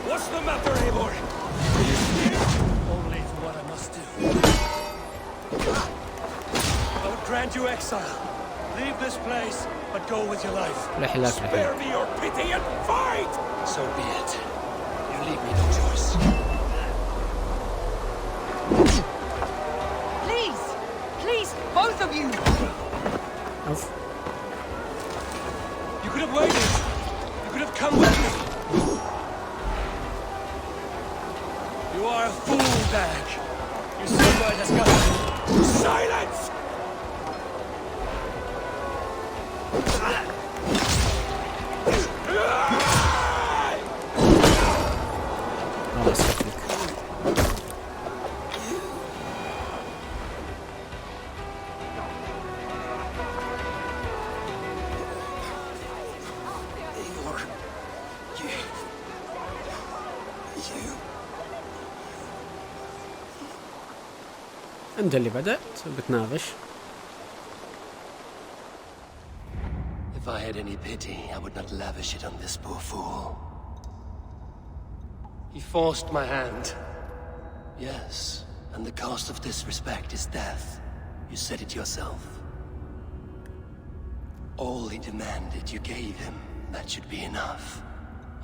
What's the matter, Eivor? Only for what I must do. I would grant you exile. Leave this place, but go with your life. Spare me your pity and fight! So be it. You leave me no choice. Please, please, both of you. You could have waited. You could have come with me. You are a fool, Dag. You see where it has got you. Silence! أنت اللي بدأت بتناقش. If I had any pity, I would not lavish it on this poor fool. He forced my hand. Yes, and the cost of disrespect is death. You said it yourself. All he demanded, you gave him. That should be enough.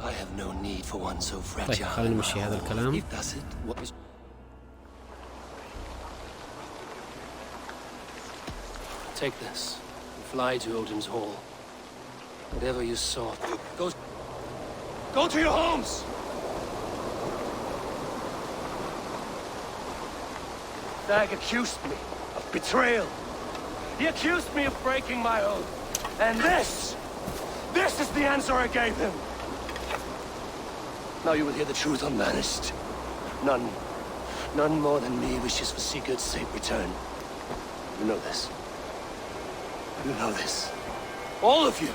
I have no need for one so fragile. طيب خلينا نمشي هذا الكلام. If that's it, what is... Take this and fly to Odin's Hall. Whatever you saw, go to your homes! Dag accused me of betrayal. He accused me of breaking my oath. And this is the answer I gave him. Now you will hear the truth unmanaged. None more than me wishes for Sigurd's safe return. You know this. You know this. All of you.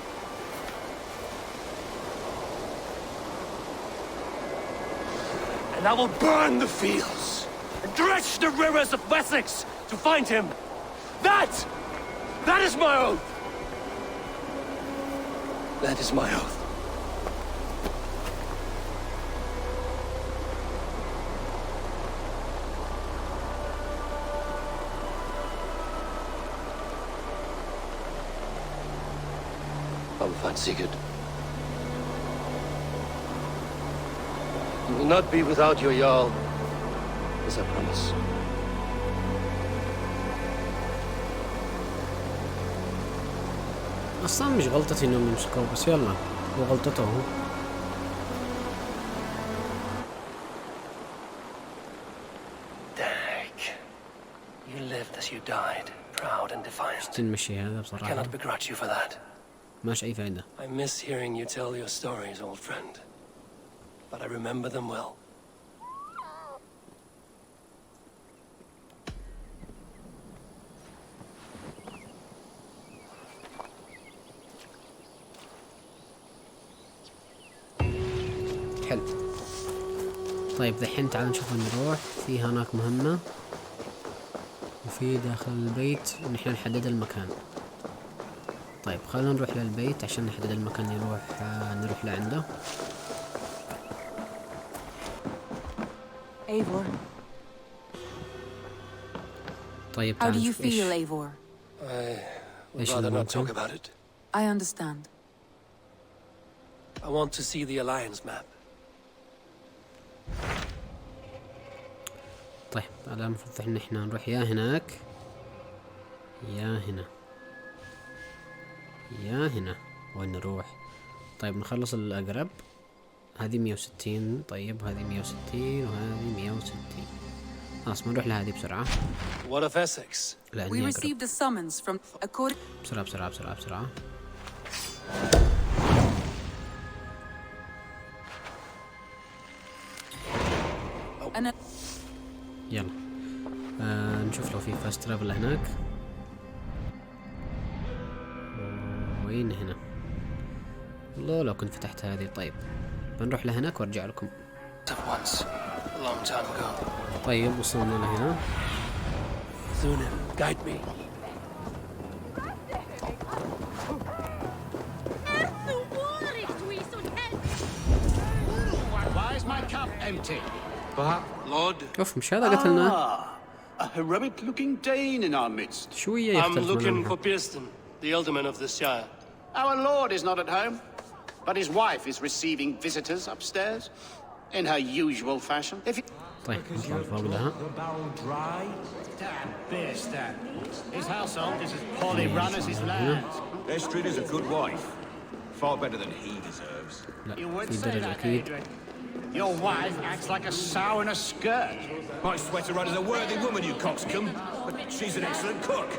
And I will burn the fields and dredge the rivers of Wessex to find him. That is my oath. That is my oath. I will find Sigurd. You will not be without your Jarl, as I promise. اصلا مش غلطتي انهم يمسكوه، بس يلا هو غلطته هو. Dag, you lived as you died, proud and defiant. تنمشي هذا I بصراحة. cannot begrudge you for that. ماش أي فايدة. I miss hearing you tell your stories, old friend. But I remember them well. حلو. طيب دحين تعالوا نشوف نروح في هناك مهمة، وفي داخل البيت نحن نحدد المكان. طيب خلينا نروح للبيت عشان نحدد المكان نروح لعنده. Eivor. طيب How do تعال you نشوف إيش feel, Eivor? I would إيش rather not الموضوع؟ talk about it. I understand. I want to see the Alliance map. طيب الآن المفروض إن إحنا نروح يا هناك يا هنا يا هنا. وين نروح؟ طيب نخلص الأقرب. هذه 160. طيب هذه 160 وهذه 160. خلاص بنروح لهذه بسرعة. What of Essex? We received a summons from according. بسرعة. أنا يلا نشوف لو في فاست ترافل هناك. وين هنا؟ والله لو كنت فتحت هذه. طيب بنروح لهناك وارجع لكم. Once, a long time ago. طيب وصلنا لهنا. Thunin, guide me. Why is my cup empty? Lord, اوف مش هذا قتلناه؟ A heroic-looking Dane in our midst. شوية I'm يختلف looking عنها. for Pearson, the alderman of this shire. Our lord is not at home, but his wife is receiving visitors upstairs in her usual fashion. If you... طيب نطلع فوق لها. Stand, beer stand. His household is as poorly run as his land. Estrid is a good wife. Far better than he deserves. لا You would في say درجة that, أكيد. Adrian. Your wife acts like a sow in a skirt. My sweater run is a worthy woman, you coxcomb. But she's an excellent cook.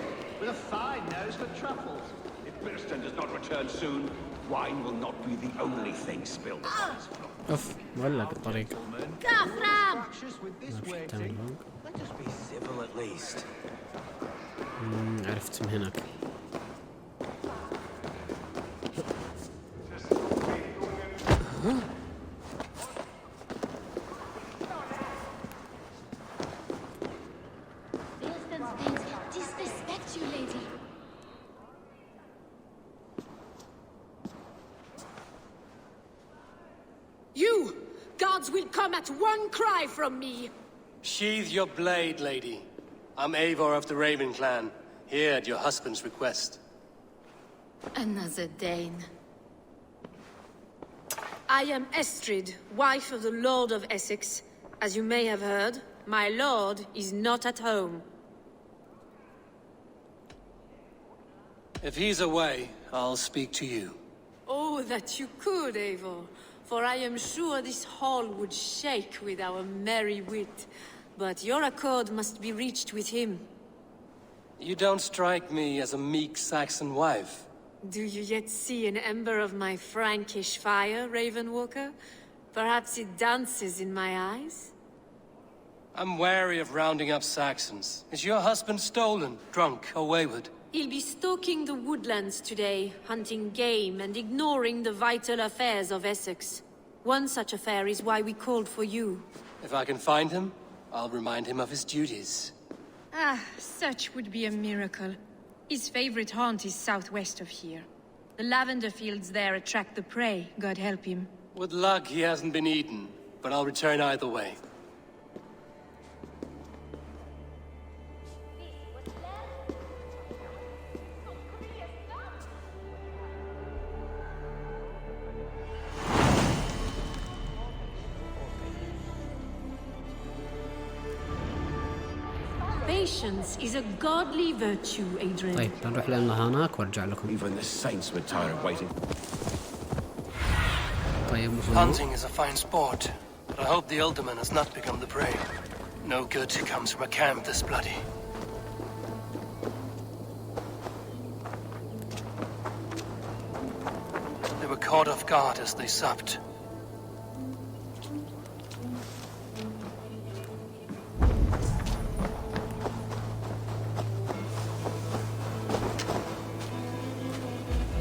With a fine nose for truffles. If Birston does not return soon, wine will not be the only thing spilled upon his floor. اوف معلق الطريق. Let us be civil at least. عرفت من هناك. Disrespect you, lady. You! Guards will come at one cry from me! Sheathe your blade, lady. I'm Eivor of the Raven clan, here at your husband's request. Another Dane. I am Estrid, wife of the Lord of Essex. As you may have heard, my lord is not at home. If he's away, I'll speak to you. Oh, that you could, Eivor. For I am sure this hall would shake with our merry wit. But your accord must be reached with him. You don't strike me as a meek Saxon wife. Do you yet see an ember of my Frankish fire, Ravenwalker? Perhaps it dances in my eyes? I'm wary of rounding up Saxons. Is your husband stolen, drunk, or wayward? He'll be stalking the woodlands today, hunting game and ignoring the vital affairs of Essex. One such affair is why we called for you. If I can find him, I'll remind him of his duties. Ah, such would be a miracle. His favorite haunt is southwest of here. The lavender fields there attract the prey, God help him. With luck, he hasn't been eaten, but I'll return either way. Patience is a godly virtue, Adrian. طيب نروح لنا هناك وارجع لكم. Even the saints would tire of waiting. طيب Hunting is a fine sport, but I hope the Elderman has not become the prey. No good comes from a camp this bloody. They were caught off guard as they supped.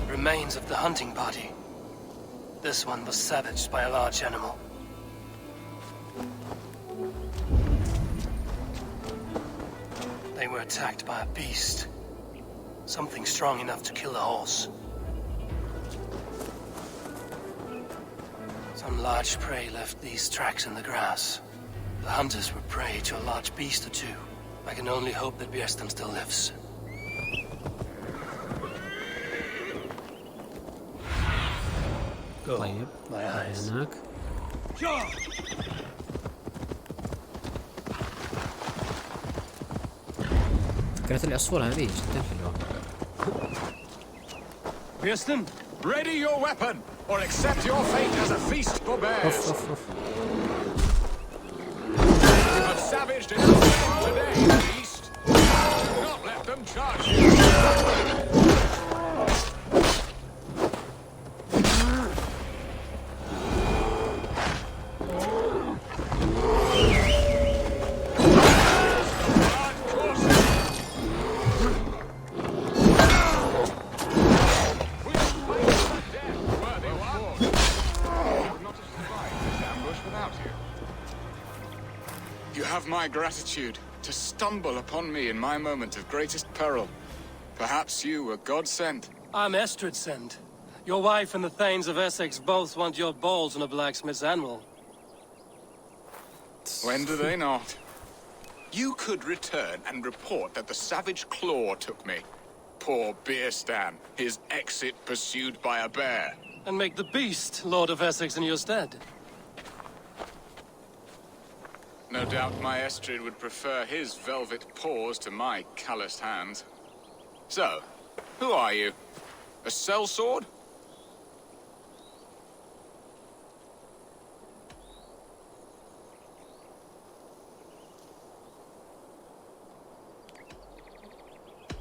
Remains of the hunting party. This one was savaged by a large animal. They were attacked by a beast. Something strong enough to kill a horse. Some large prey left these tracks in the grass. The hunters were prey to a large beast or two. I can only hope that Björsten still lives. طيب هناك. فكرة العصفور هذه جدا حلوة. Björsten, ready your weapon, or accept your fate as a feast for bears. You have savaged enough today, beast. Do not let them charge you. My gratitude to stumble upon me in my moment of greatest peril. Perhaps you were God sent. I'm Estrid sent. Your wife and the Thanes of Essex both want your balls on a blacksmith's anvil. When do they not? You could return and report that the savage claw took me. Poor Björsten, his exit pursued by a bear. And make the beast Lord of Essex in your stead. No doubt my Estrid would prefer his velvet paws to my calloused hands. So, who are you? A sellsword?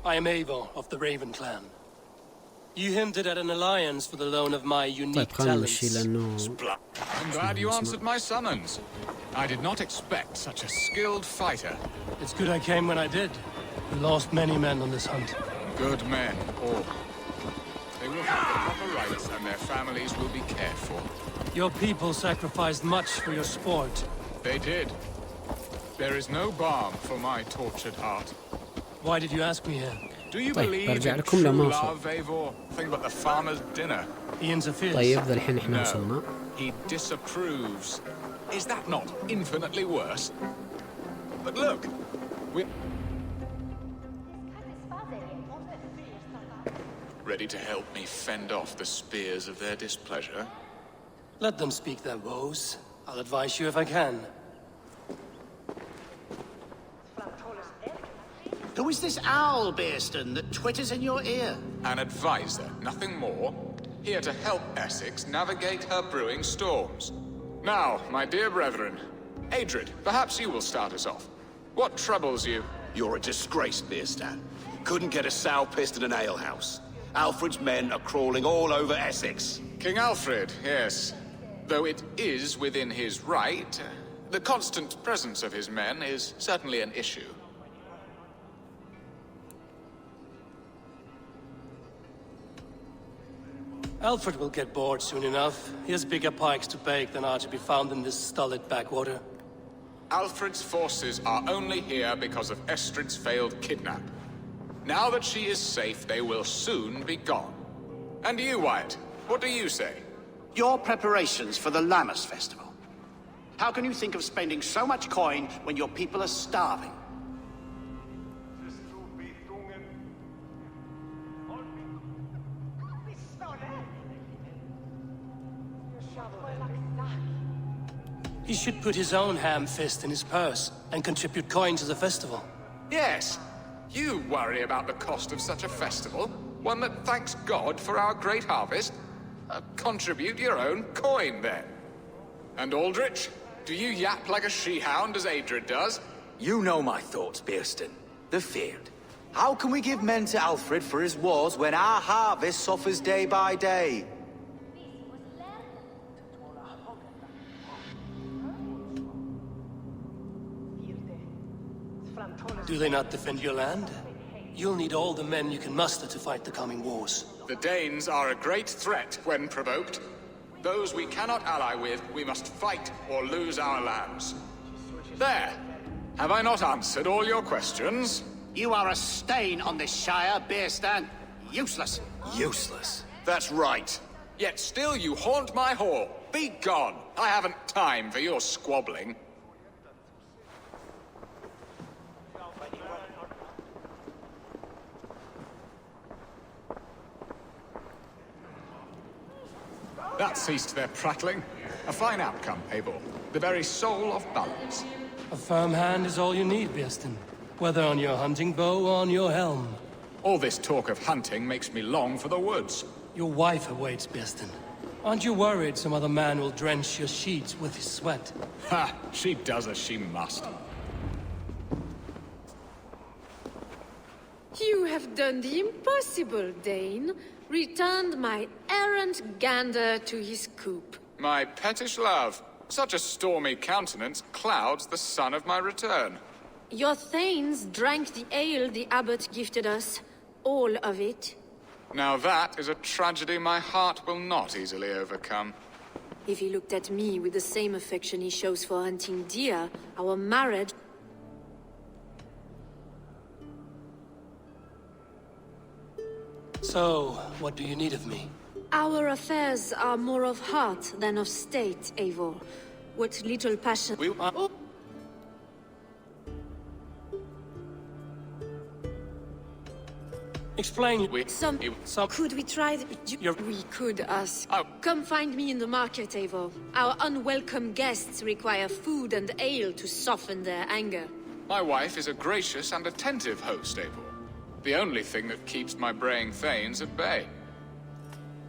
I am Eivor of the Raven clan. You hinted at an alliance for the loan of my unique talents. I'm glad you answered my summons. I did not expect such a skilled fighter. It's good I came when I did. We lost many men on this hunt. Good men, all. They will have the proper rights and their families will be cared for. Your people sacrificed much for your sport. They did. There is no balm for my tortured heart. Why did you ask me here? Do you believe in true love, Eivor? Think about the farmer's dinner. He interferes. طيب ذا الحين احنا No, وصلنا. he disapproves. Is that not infinitely worse? But look, we're ready to help me fend off the spears of their displeasure. Let them speak their woes. I'll advise you if I can. Who is this owl, Björsten, that twitters in your ear? An advisor, nothing more. here to help Essex navigate her brewing storms. Now, my dear brethren, Adrid, perhaps you will start us off. What troubles you? You're a disgrace, Bierstan. Couldn't get a sow pissed in an alehouse. Alfred's men are crawling all over Essex. King Alfred, yes. Though it is within his right, the constant presence of his men is certainly an issue. Alfred will get bored soon enough. He has bigger pikes to bake than are to be found in this stolid backwater. Alfred's forces are only here because of Estrid's failed kidnap. Now that she is safe, they will soon be gone. And you, Wyatt, what do you say? Your preparations for the Lammas festival. How can you think of spending so much coin when your people are starving? He should put his own ham fist in his purse and contribute coin to the festival. Yes. You worry about the cost of such a festival, one that thanks God for our great harvest? Contribute your own coin, then. And Aldrich, do you yap like a she-hound as Adrid does? You know my thoughts, Bierstan. The feared. How can we give men to Alfred for his wars when our harvest suffers day by day? Do they not defend your land? You'll need all the men you can muster to fight the coming wars. The Danes are a great threat when provoked. Those we cannot ally with, we must fight or lose our lands. There. Have I not answered all your questions? You are a stain on this Shire, Bierstan. Useless. Useless? That's right. Yet still you haunt my hall. Be gone. I haven't time for your squabbling. That ceased their prattling. A fine outcome, Eivor. The very soul of balance. A firm hand is all you need, Bierstan. Whether on your hunting bow or on your helm. All this talk of hunting makes me long for the woods. Your wife awaits, Bierstan. Aren't you worried some other man will drench your sheets with his sweat? Ha! She does as she must. You have done the impossible, Dane. Returned my errant gander to his coop. My pettish love. Such a stormy countenance clouds the sun of my return. Your thanes drank the ale the abbot gifted us. All of it. Now that is a tragedy my heart will not easily overcome. If he looked at me with the same affection he shows for hunting deer, our marriage... So, what do you need of me? Our affairs are more of heart than of state, Eivor. What little passion... Explain. Could we try We could ask. Come find me in the market, Eivor. Our unwelcome guests require food and ale to soften their anger. My wife is a gracious and attentive host, Eivor. The only thing that keeps my braying thanes at bay.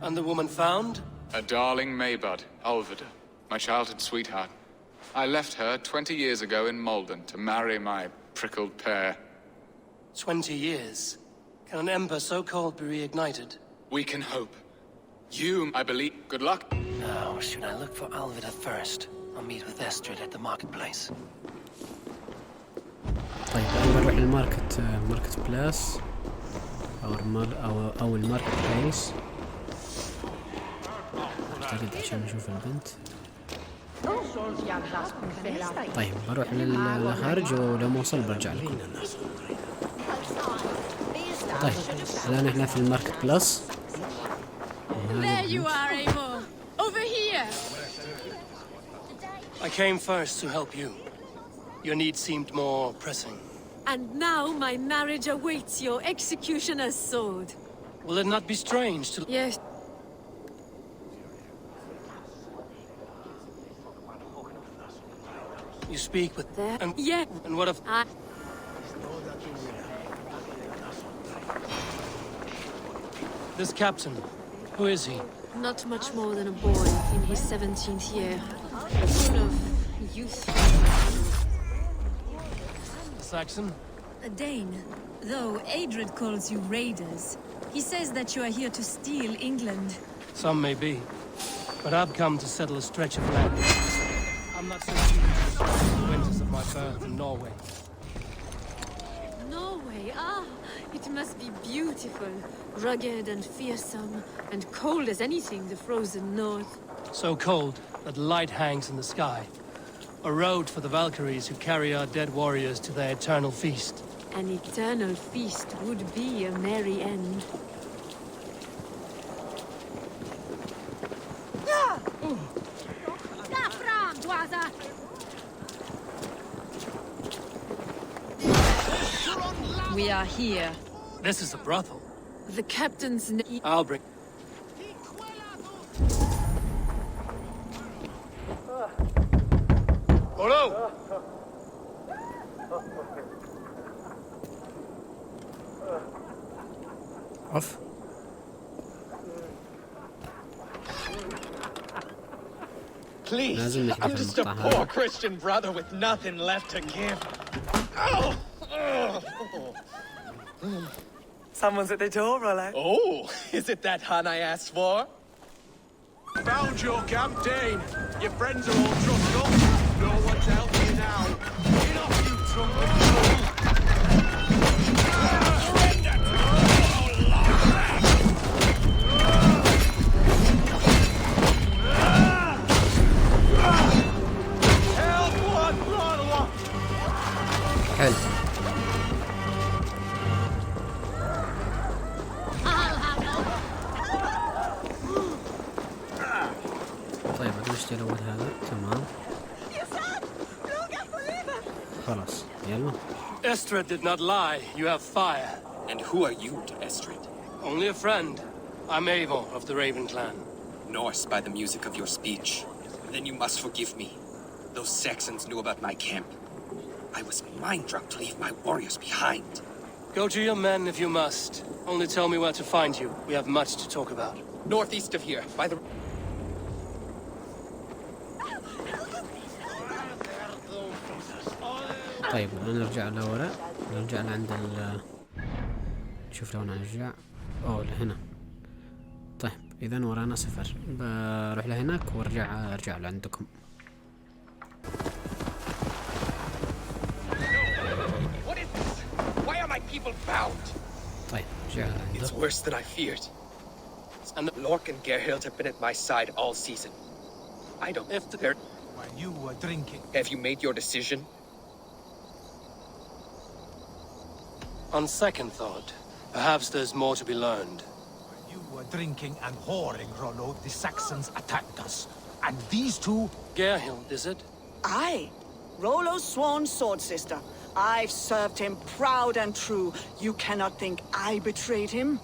And the woman found? A darling Maybud, Ulvida, my childhood sweetheart. I left her 20 years ago in Malden to marry my prickled pear. 20 years? Can an ember so cold be reignited? We can hope. You, I believe. Good luck. Now, should I look for Ulvida first? I'll meet with Estrid at the marketplace. طيب أنا بروح الماركت بلاس أو الماركت بلايس. أعتقد عشان نشوف البنت. طيب بروح للخارج ولو ما وصل برجع لكم. طيب الآن احنا في الماركت بلاس. There you are, Eivor. Over here. I came first to help you. Your need seemed more pressing. And now my marriage awaits your executioner's sword. Will it not be strange to... Yes. You speak with... Yeah. And what of... This captain, who is he? Not much more than a boy in his 17th year, full of youth. Saxon? A Dane, though Adred calls you raiders. He says that you are here to steal England. Some may be, but I've come to settle a stretch of land. I'm not so keen to describe the winters of my birth in Norway. Norway, it must be beautiful. Rugged and fearsome, and cold as anything the frozen north. So cold that light hangs in the sky. A road for the Valkyries who carry our dead warriors to their eternal feast. An eternal feast would be a merry end. We are here. This is a brothel. The captain's name. I'll bring. Hello! Off. Please, I'm just a poor Christian brother with nothing left to give. Oh! Someone's at the door, Rollo. Oh, is it that hun I asked for? Found your camp, Dane. Your friends are all trucked up. No one's helping you now. Get off, you trumpet fool! حلو. طيب نشتري اول هذا تمام. خلاص يلا. Estrid did not lie. You have fire. And who are you to Estrid? Only a friend. I'm Avon of the Raven clan. Norse by the music of your speech. Then you must forgive me. Those Saxons knew about my camp. I was mind-drunk to leave my warriors behind. Go to your men if you must. Only tell me where to find you. We have much to talk about. Northeast of here, by the... طيب نرجع لورا. نرجع لعند نشوف لو نرجع. لهنا. طيب إذا ورانا سفر. بروح لهناك وارجع لعندكم. طيب It's worse than I feared. And Lork and Gerhild have been at my side all season. I don't... When you were drinking... Have you made your decision? On second thought, perhaps there's more to be learned. When you were drinking and whoring, Rollo, the Saxons attacked us. And these two... Gerhild, is it? Aye. Rollo's sworn sword sister. I've served him proud and true. You cannot think I betrayed him?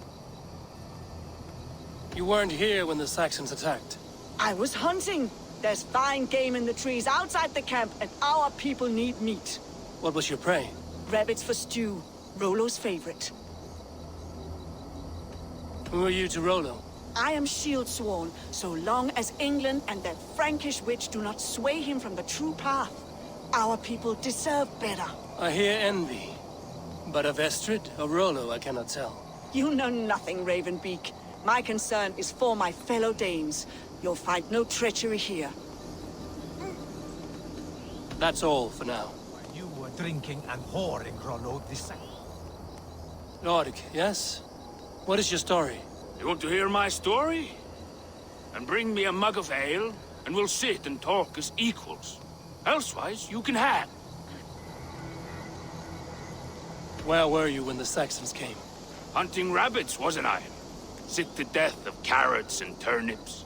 You weren't here when the Saxons attacked. I was hunting. There's fine game in the trees outside the camp, and our people need meat. What was your prey? Rabbits for stew. Rollo's favorite. Who are you to Rollo? I am shield sworn, so long as England and that Frankish witch do not sway him from the true path. Our people deserve better. I hear envy. But of Estrid or Rollo, I cannot tell. You know nothing, Ravenbeak. My concern is for my fellow Danes. You'll find no treachery here. That's all for now. When you were drinking and whoring, Rollo, the Saxons... Lork, yes? What is your story? You want to hear my story? And bring me a mug of ale, and we'll sit and talk as equals. Elsewise, you can hang. Where were you when the Saxons came? Hunting rabbits, wasn't I? Sick to death of carrots and turnips.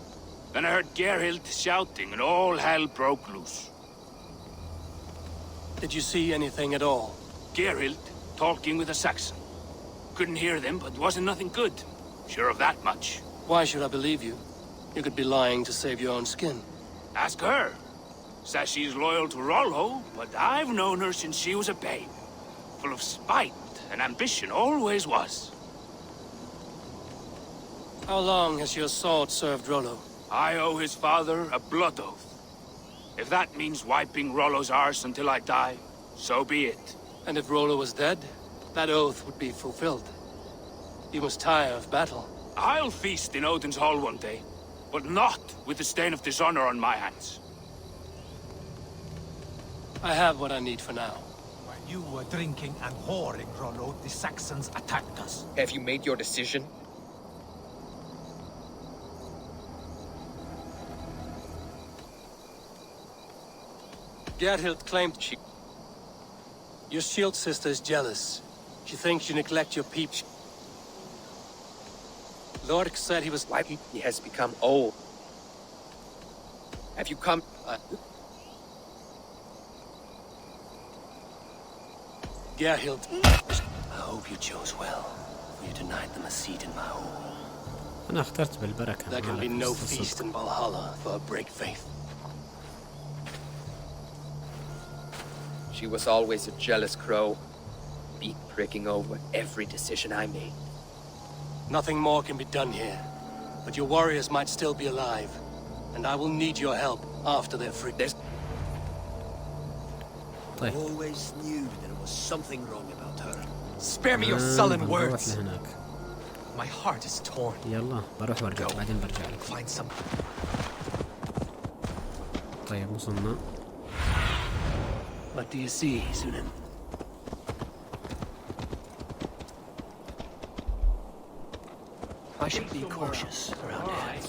Then I heard Gerhild shouting, and all hell broke loose. Did you see anything at all? Gerhild talking with a Saxon. Couldn't hear them, but wasn't nothing good. Sure of that much. Why should I believe you? You could be lying to save your own skin. Ask her. Says she's loyal to Rollo, but I've known her since she was a babe. Full of spite and ambition, always was. How long has your sword served Rollo? I owe his father a blood oath. If that means wiping Rollo's arse until I die, so be it. And if Rollo was dead, that oath would be fulfilled. You must tire of battle. I'll feast in Odin's hall one day, but not with the stain of dishonor on my hands. I have what I need for now. While you were drinking and whoring, Rollo, the Saxons attacked us. Have you made your decision? Gerhild claimed she... Your shield sister is jealous. She thinks you neglect your peeps. Lork said he was... Why he has become old. Have you come... Gerhild. I hope you chose well, for you denied them a seat in my hall. أنا اخترت بالبركة. There can be no feast in Valhalla for a break faith. She was always a jealous crow, beak pricking over every decision I made. Nothing more can be done here, but your warriors might still be alive, and I will need your help after they're free. I always knew there was something wrong about her. Spare me your sullen words. لهناك. My heart is torn. يلا بروح وارجع بعدين برجع لك. Find some. طيب وصلنا. What do you see, Sunan? I should be cautious around here.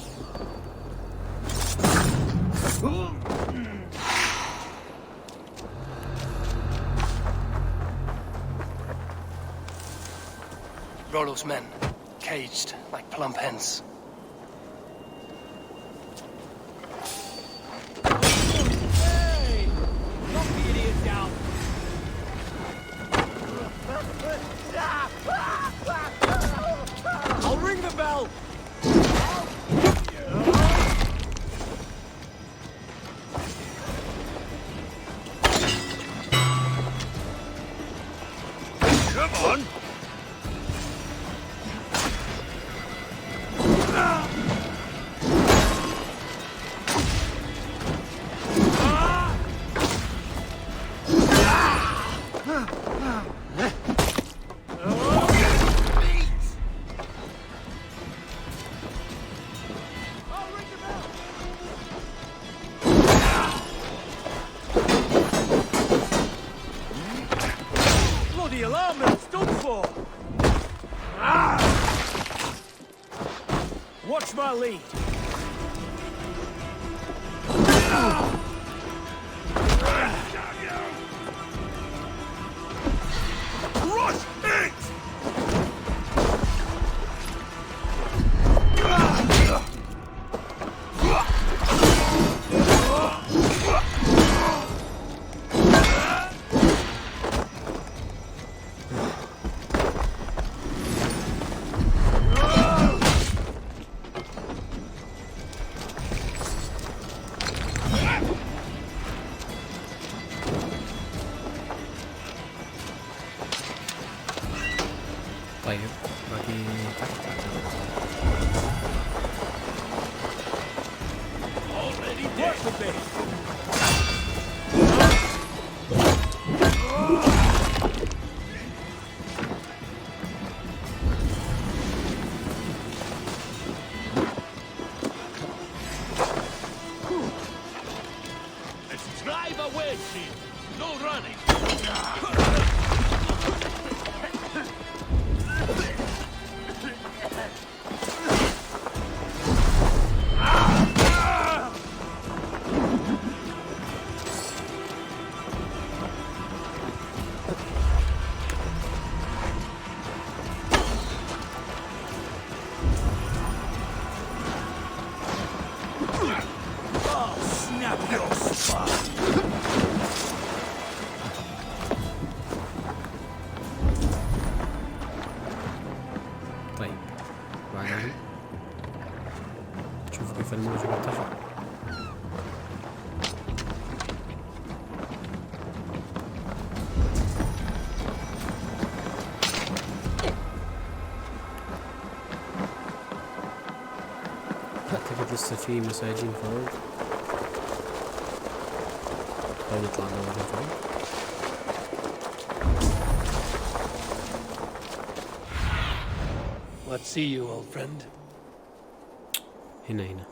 Rollo's men, caged like plump hens. Hey! Knock the idiot down! I'll ring the bell! Come on! Bloody alarm bell's done for! Watch my lead! Rush it! طيب باقي تحت. Already dead. Work with Let's drive away, Chief. No running. طيب بعدين شوف كيف الموج مرتفع. أعتقد لسه في مساجين فوق. خلينا نطلع ندور فوق. Let's see you, old friend. هنا.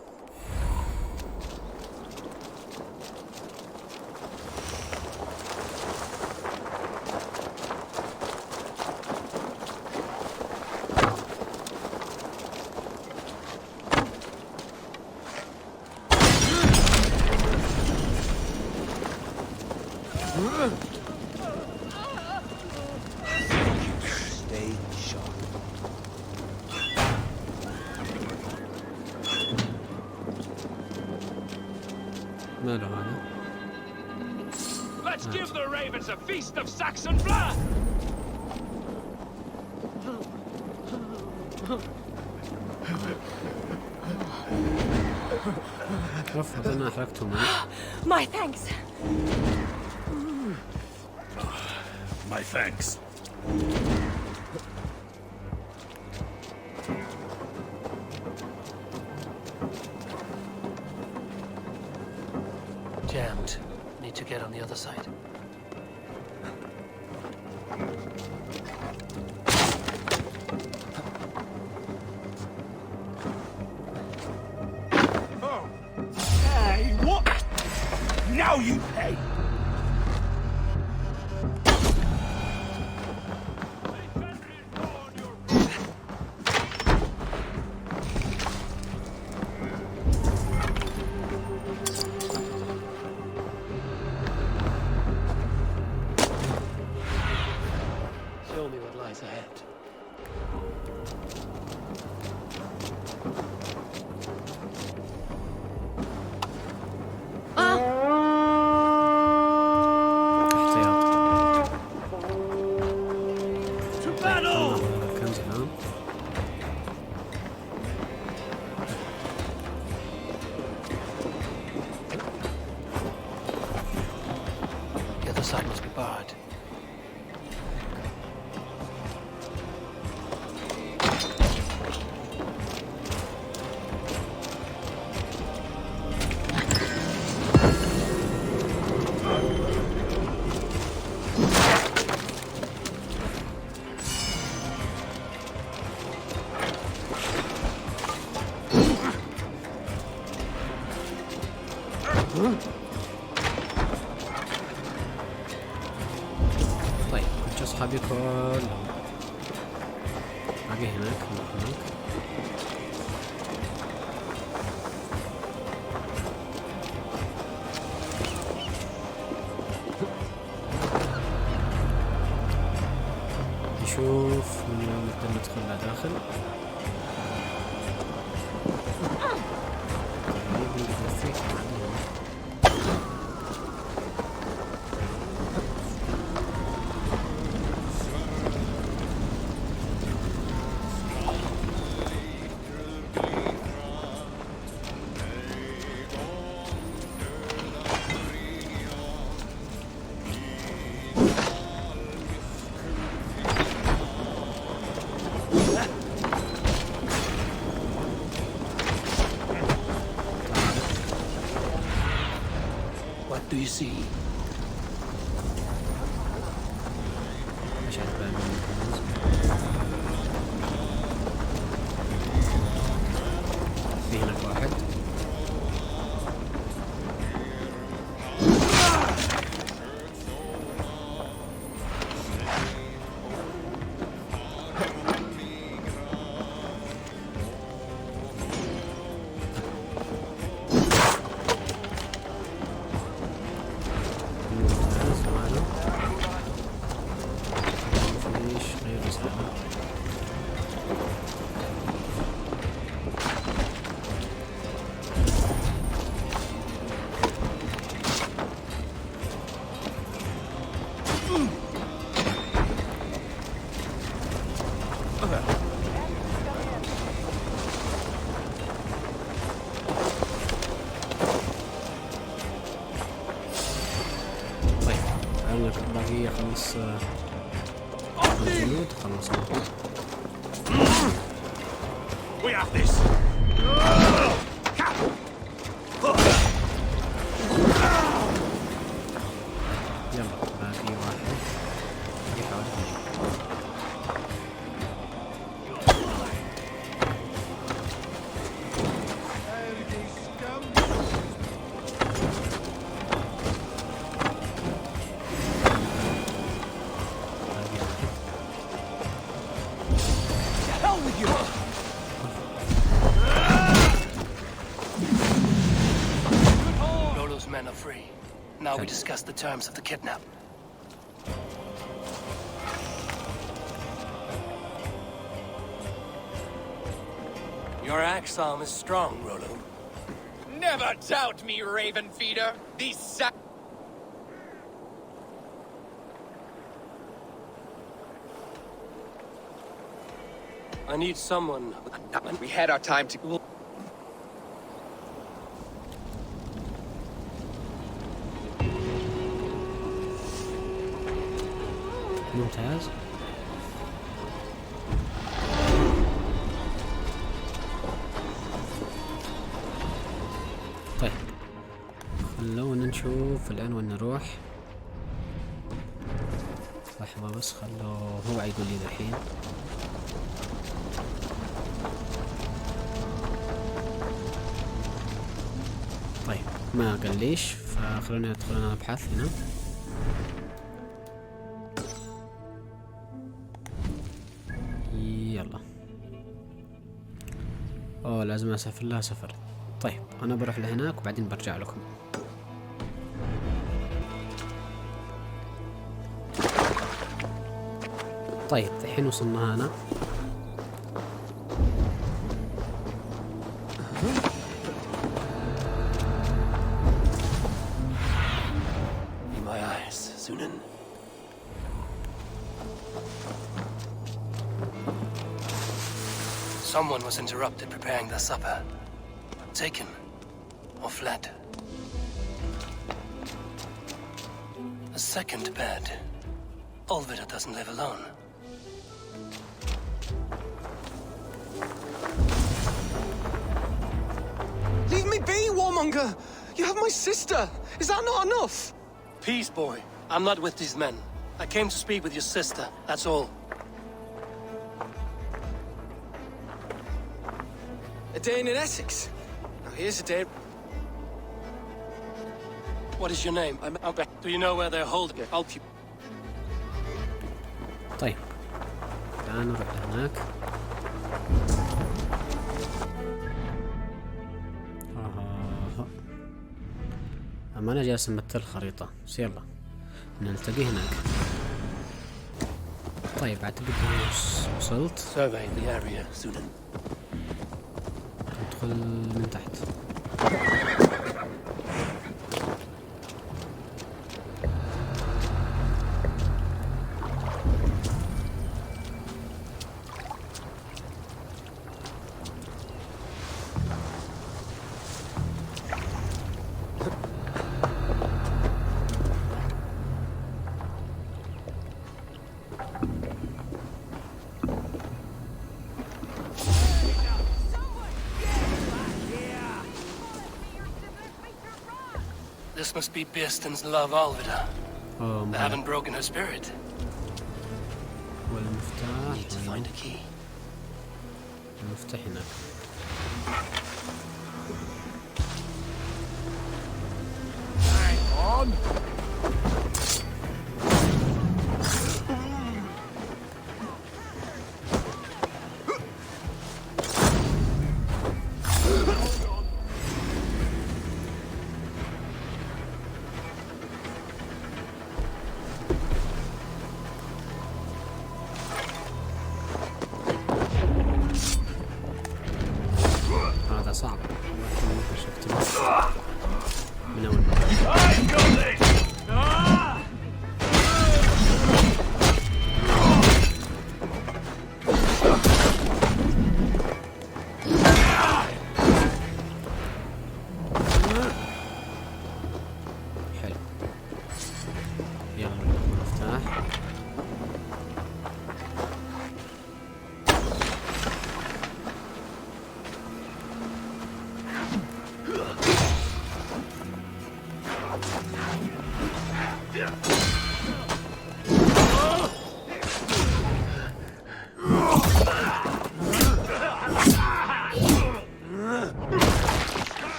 Let's give the ravens a feast of Saxon blood! أنا أحرقتهم. My thanks. My thanks. Jammed. Need to get on the other side. Oh. Hey, what? Now you pay! Show me what lies ahead. To battle! The other side must be barred. طيب كنت أصحابي كلهم باقي هناك. نشوف من وين نقدر ندخل لداخل. نقدر فيك What do you see? في هناك واحد. باقي 5 جنود خلصنا. We have this. wrong with you? Rolo's men are free. Now we discuss the terms of the kidnap. Your axe arm is strong, Rolo. Never doubt me, Raven Feeder. These I need someone. We had our time to. ممتاز. طيب خلونا نشوف الآن وين نروح. لحظة بس خلوه هو يقول لي الحين. طيب ما قال ليش، فخلونا ندخل انا ابحث هنا. يلا. اوه لازم اسافر لها سفر. طيب انا بروح لهناك وبعدين برجع لكم. طيب الحين وصلنا هنا. Someone was interrupted preparing their supper. Taken or fled. A second bed. Olvida doesn't live alone. Leave me be, warmonger! You have my sister! Is that not enough? Peace, boy. I'm not with these men. I came to speak with your sister, that's all. A Dane in Essex. Now here's a Dane. What is your name? Do you know where they're holding it? I'll keep. طيب الآن نروح لهناك. أما أنا جالس أمثل الخريطة، بس يلا نلتقي هناك. طيب أعتقد إني وصلت. Survey the area, Sunan. ندخل من تحت. This must be Bearston's love, Alvida. They haven't broken her spirit. والمفتاح. Need to find a key. المفتاح هناك. Hang on. هذا صعب. من أول مرة.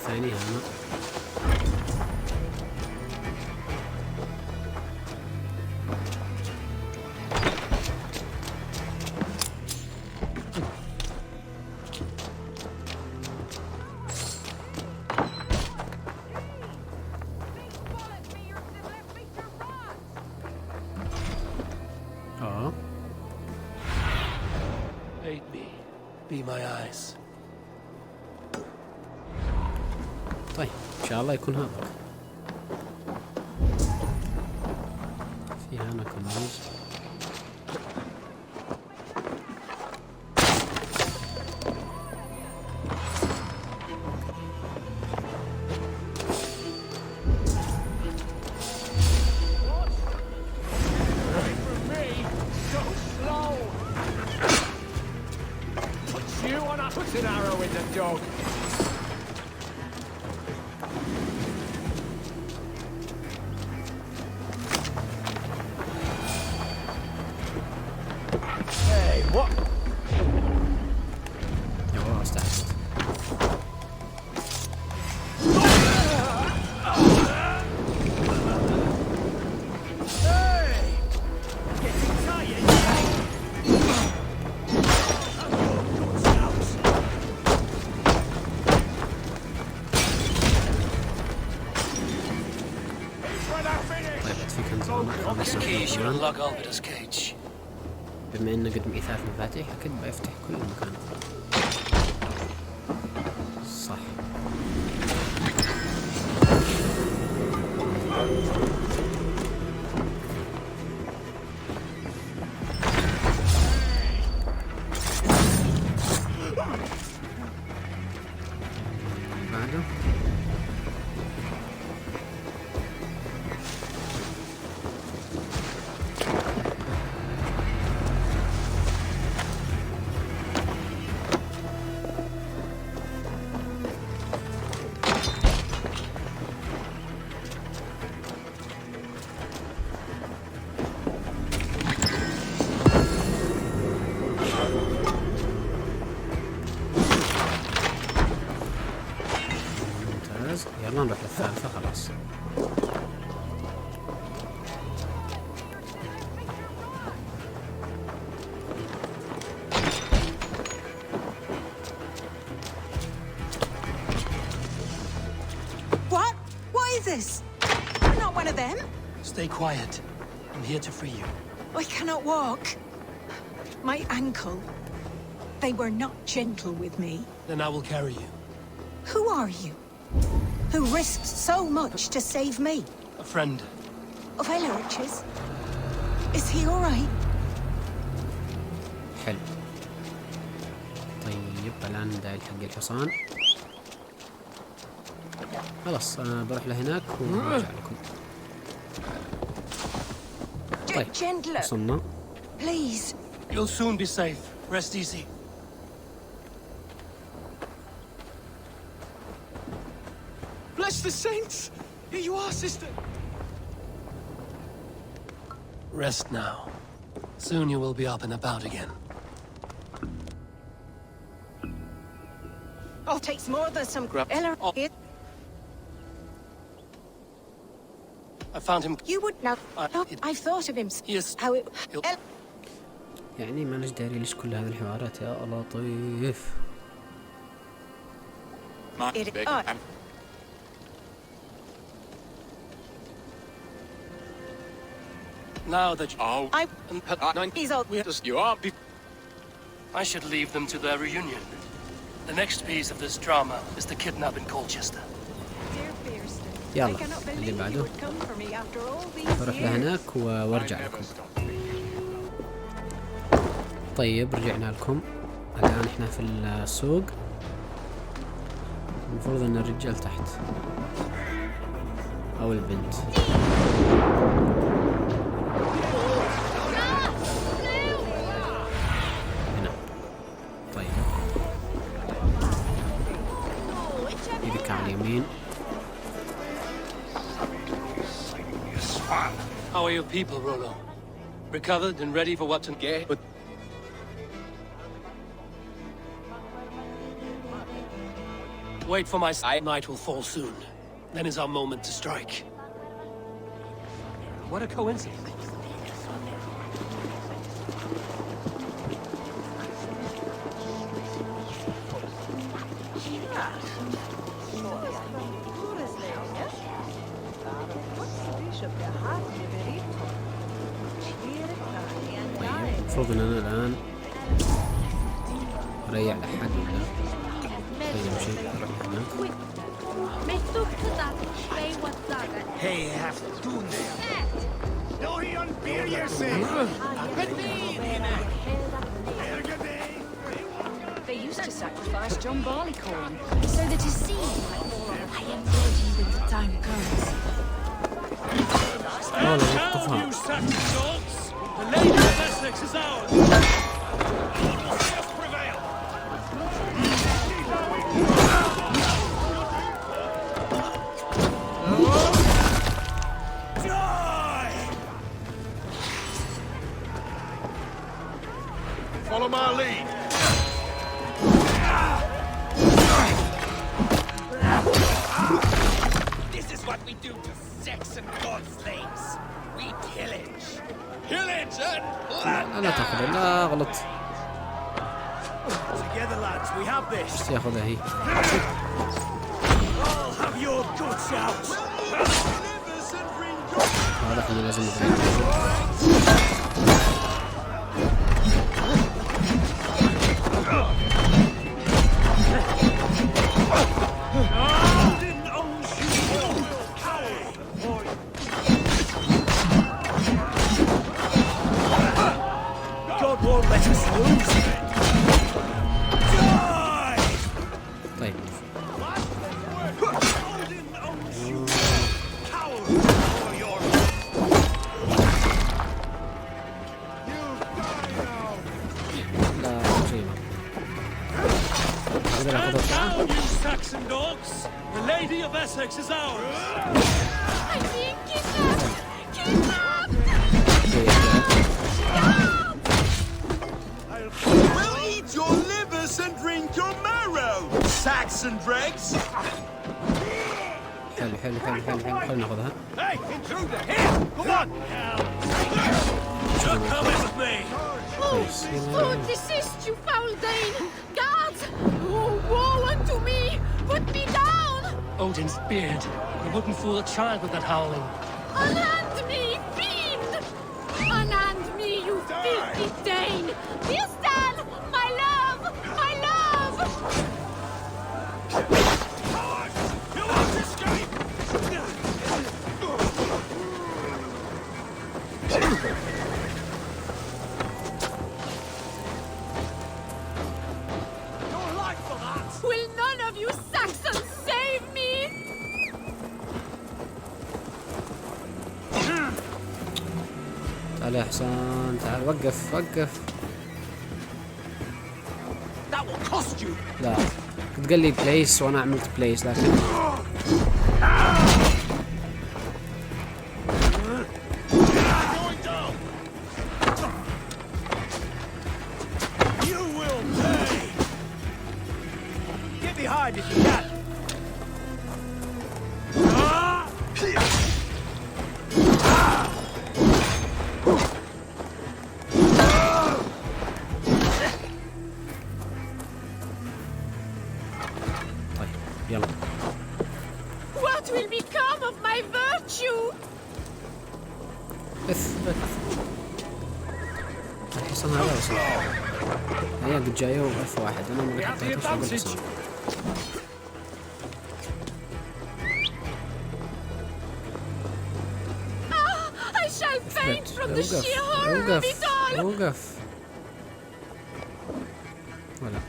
ثاني هنا. Aid me. Be my eyes. طيب ان شاء الله يكون هذا. في هنا كنوز. بما انه قد إثاث مفاتيح اكيد بيفتح كل مكان. صح. بعده يلا نروح للثالثة خلاص. What is this? You're not one of them? Stay quiet. I'm here to free you. I cannot walk. My ankle. They were not gentle with me. Then I will carry you. Who are you? Who risked so much to save me? A friend. Of Elrich's? Is he all right? حلو. طيب الآن ندعي حق الحصان. خلاص أنا بروح لهناك وارجع لكم. طيب وصلنا. Please. You'll soon be safe. Rest easy. Bless the saints! Here you are, sister. Rest now. Soon you will be up and about again. Oh, takes more than some Elrich. I found him. You would know. I've thought of him. Yes. How it. يعني ما نش داري ليش كل هذه الحوارات يا لطيف. Now that I should leave them to their reunion. The next piece of this drama is the kidnap in Colchester. يلا اللي بعده بروح لهناك وارجع لكم. طيب رجعنا لكم. الآن احنا في السوق. المفروض ان الرجال تحت او البنت. هنا. طيب يدك على اليمين. How are your people, Rollo? Recovered and ready for what to get? Wait for my night will fall soon. Then is our moment to strike. What a coincidence. المفروض ان انا الان اريح لحد ولا خلينا نمشي نروح هناك. Hey, have to They used to sacrifice John Barleycorn so that his seed might fall on. I am ready when the time comes. Stand down, you satin dogs! The Lady of Essex is ours! Prevail! Die! Follow my lead. This is what we do to Saxon god slaves. We pillage. Pillage and plunder! لا تاخذ، لا غلط. Together, lads, we have this. ايش ياخذها هي؟ I'll have your guts out. هذا احنا لازم God won't let us lose. طيب. Down, you Saxon dogs! The Lady of Essex is ours! I'm being kidnapped! Kidnapped! We'll eat your livers and drink your marrow, Saxon dregs. حلو حلو حلو حلو حلو، خلينا ناخذها. Hey, intruder, here! Come on! You're coming with me! Oh, desist, you foul Dane! Guards! Oh, woe unto me! Put me down! Odin's beard. You wouldn't fool a child with that howling. Unhand me, fiend! Unhand me, you filthy Dane! Tristan! My love! My love! You won't escape! Your life for that! Will none of you Saxons save me? تعال يا حسان، تعال وقف وقف. That will cost you! لا كنت قال لي بليس وانا عملت بليس لكن Going down! You will pay! Get behind if you can! طيب يلا. What will become of my virtue? بث الحصان هذا وصل. هي قد جايه وف واحد، انا ما حطيتوش على الحصان. I shall faint from the sheer horror of it all! اوقف ولا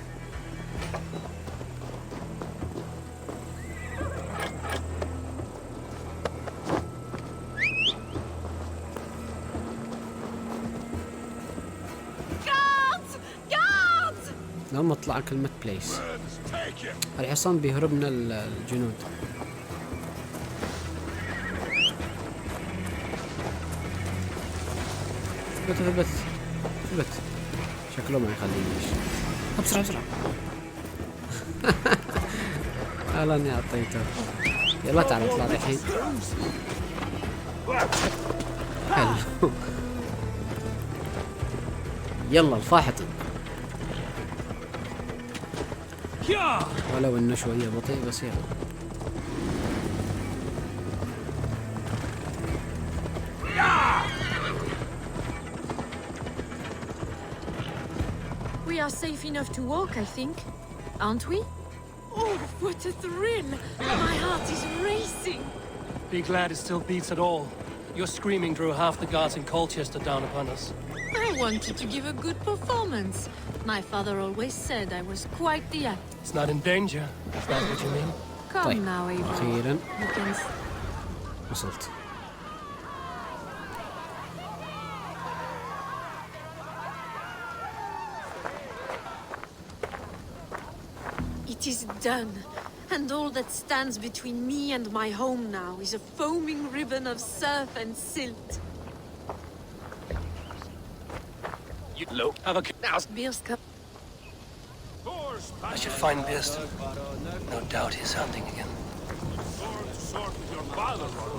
Guards! Guards! لما اطلع كلمة بليس. الحصان بيهرب من الجنود. ثبت ثبت ثبت. شكله ما يخلينيش. بسرعة بسرعة. اني اعطيته. يلا تعال اطلع الحين. حلو. يلا الفاحط. ولو انه شوية بطيء بس يلا. We are safe enough to walk, I think. Aren't we? Oh, what a thrill! My heart is racing. Be glad it still beats at all. Your screaming drew half the guards in Colchester down upon us. I wanted to give a good performance. My father always said I was quite the actor. It's not in danger, if that's what you mean. Come now, Ava. أخيراً You can... وصلت. It is done. And all that stands between me and my home now is a foaming ribbon of surf and silt. You look. Have a now. I should find Bearston. No doubt he's hunting again.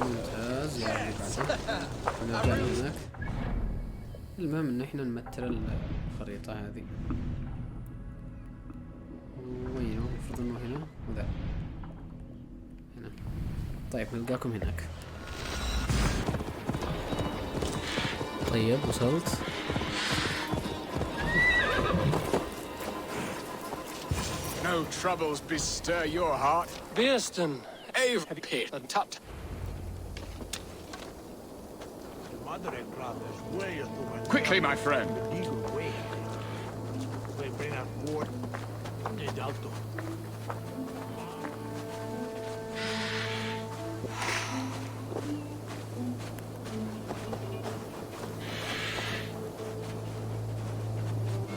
ممتاز يا اللي بعده. نرجع هناك. المهم ان احنا نمثل الخريطة هذه. وينه؟ المفروض انه هنا وذا. هنا. طيب نلقاكم هناك. طيب وصلت. No troubles bestir your heart. Bearston. Ave pit and tut. Quickly, my friend.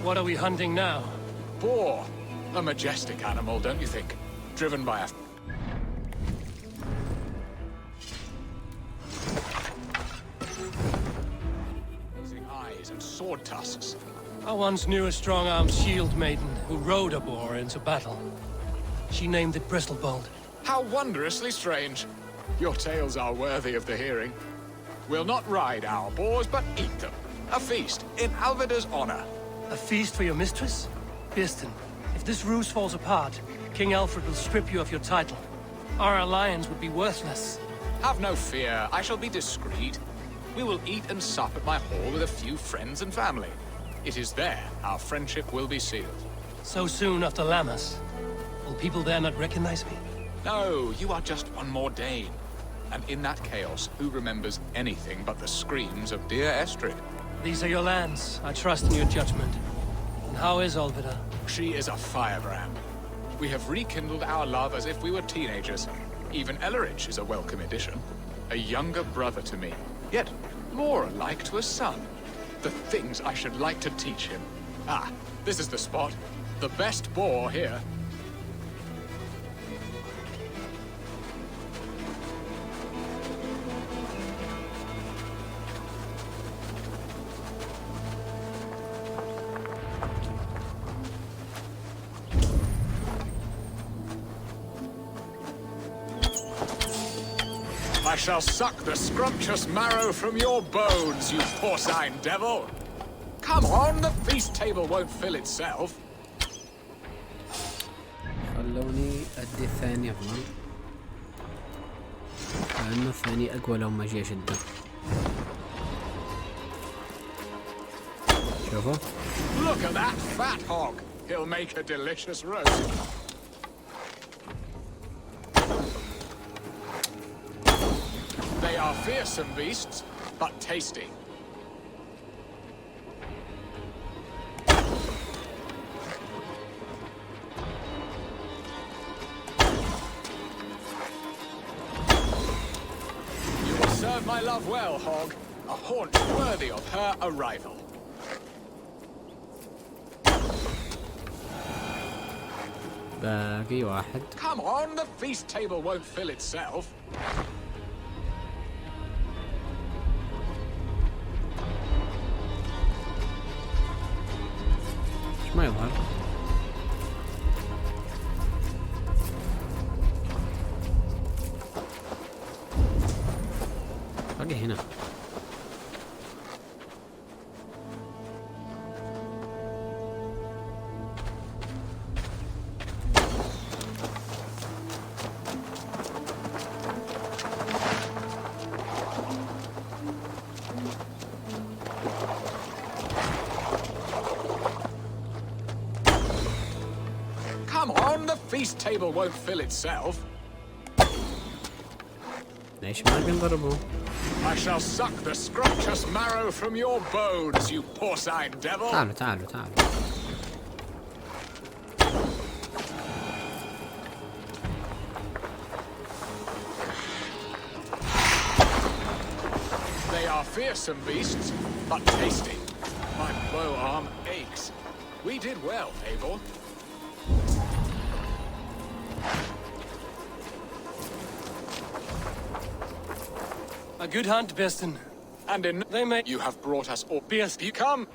What are we hunting now? Boar. A majestic animal, don't you think? Driven by a... blazing eyes and sword tusks. I once knew a strong-armed shield maiden who rode a boar into battle. She named it Bristlebolt. How wondrously strange. Your tales are worthy of the hearing. We'll not ride our boars, but eat them. A feast in Alvida's honor. A feast for your mistress? Bearston, if this ruse falls apart, King Alfred will strip you of your title. Our alliance would be worthless. Have no fear, I shall be discreet. We will eat and sup at my hall with a few friends and family. It is there our friendship will be sealed. So soon after Lammas? Will people there not recognize me? No, you are just one more Dane. And in that chaos, who remembers anything but the screams of dear Estrid? These are your lands. I trust in your judgment. And how is Olvida? She is a firebrand. We have rekindled our love as if we were teenagers. Even Ellerich is a welcome addition. A younger brother to me, yet more alike to a son. The things I should like to teach him. Ah, this is the spot. The best boar here. I shall suck the scrumptious marrow from your bones, you porcine devil! Come on, the feast table won't fill itself. خلوني أدي الثاني أفضل. لأنه الثاني أقوى لو ما جي أشده. شوفوا. Look at that fat hog! He'll make a delicious roast. They are fearsome beasts, but tasty. You will serve my love well, Hog. A haunch worthy of her arrival. باقي واحد. Come on, the feast table won't fill itself. ما يظهر. هنا. Come on, the feast table won't fill itself. ليش ما بينضربوا؟ I shall suck the scrumptious marrow from your bones, you porcine devil. تعالوا تعالوا تعالوا. They are fearsome beasts, but tasty. My bow arm aches. We did well, Eivor. A good hunt, Beston. And in they may you have brought us all. Best You come.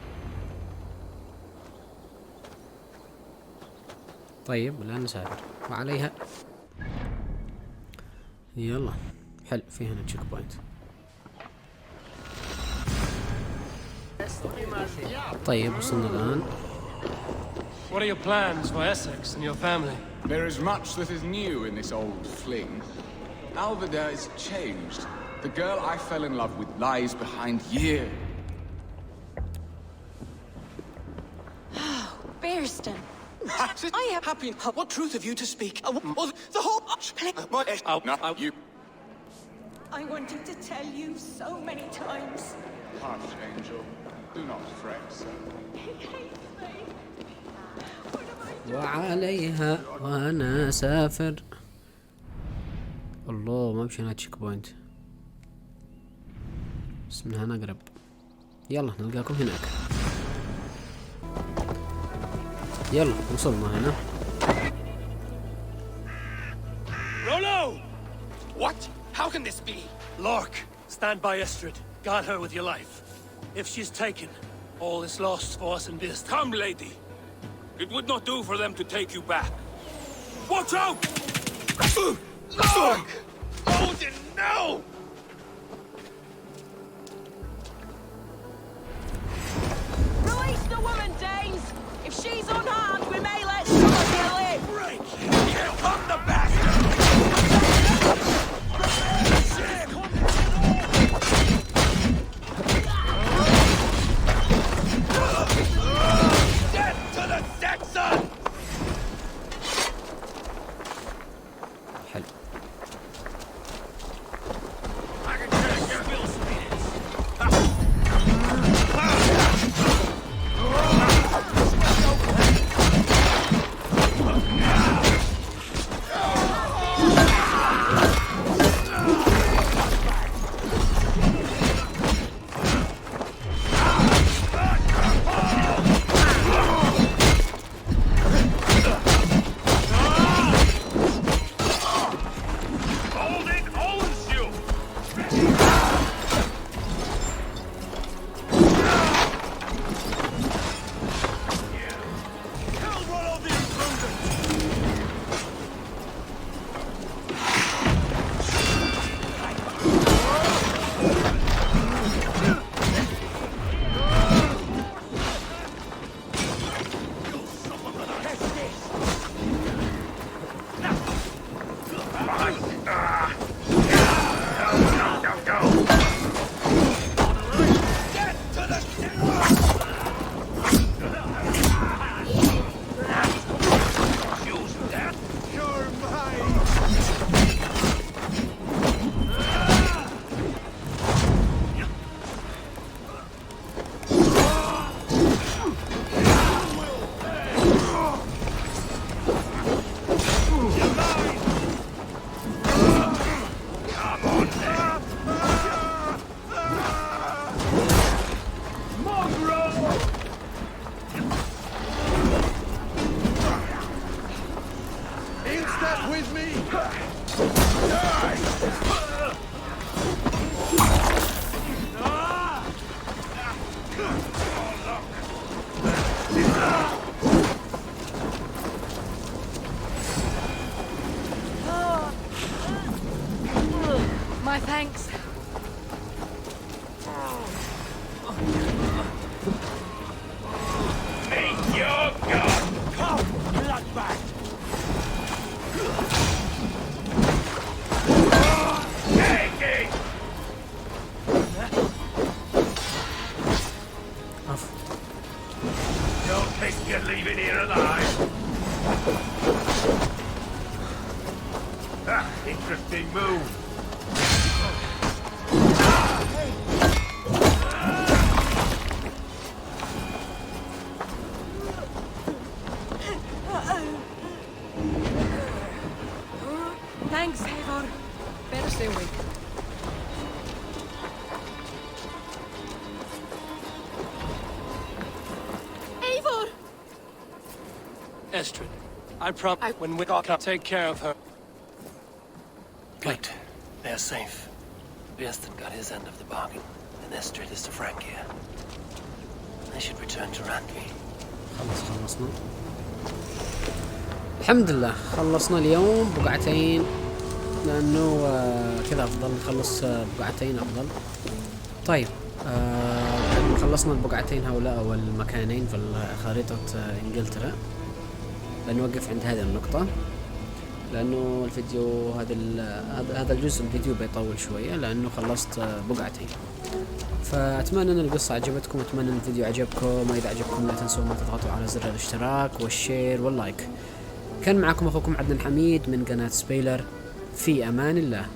طيب الآن نسافر وعليها. يلا حلو في هنا تشيك بوينت. طيب وصلنا الآن. What are your plans for Essex and your family? There is much that is new in this old fling. Alvida is changed. The girl I fell in love with lies behind years. Bearston. I am happy. What truth have you to speak? The whole... You... I wanted to tell you so many times. Archangel, do not fret, sir. وعليها وأنا سافر. الله ما مشينا تشيك بوينت، بس من هنا قرب. يلا نلقاكم هناك. يلا وصلنا هنا. Rollo! What? How can this be? Lark, stand by Estrid. Guard her with your life. If she's taken, all is lost for us in Bearston. Come, lady. It would not do for them to take you back. Watch out! Lark! Odin, no! Release the woman, Danes! If she's unharmed, we may let somebody live! Break! Kill on the bastard! Death to the Saxon! حلو. My thanks. Interesting move. Thanks, Eivor. Better stay awake. Eivor! Estrid, I promise when we can take care of her. Good. They're safe. Björsten got his end of the bargain, and Estrid is to Frankia. They should return to Randvi. خلصنا. الحمد لله خلصنا اليوم بقعتين، لأنه كذا أفضل نخلص بقعتين أفضل. طيب خلصنا البقعتين هؤلاء أو المكانين في خريطة إنجلترا، بنوقف عند هذه النقطة، لأنه الفيديو هذا الجزء الفيديو بيطول شوية لأنه خلصت بقعتين. فأتمنى أن القصة عجبتكم، أتمنى أن الفيديو عجبكم. إذا عجبكم لا تنسوا ما تضغطوا على زر الاشتراك والشير واللايك. كان معكم أخوكم عدنان حميد من قناة سبيلر. في أمان الله.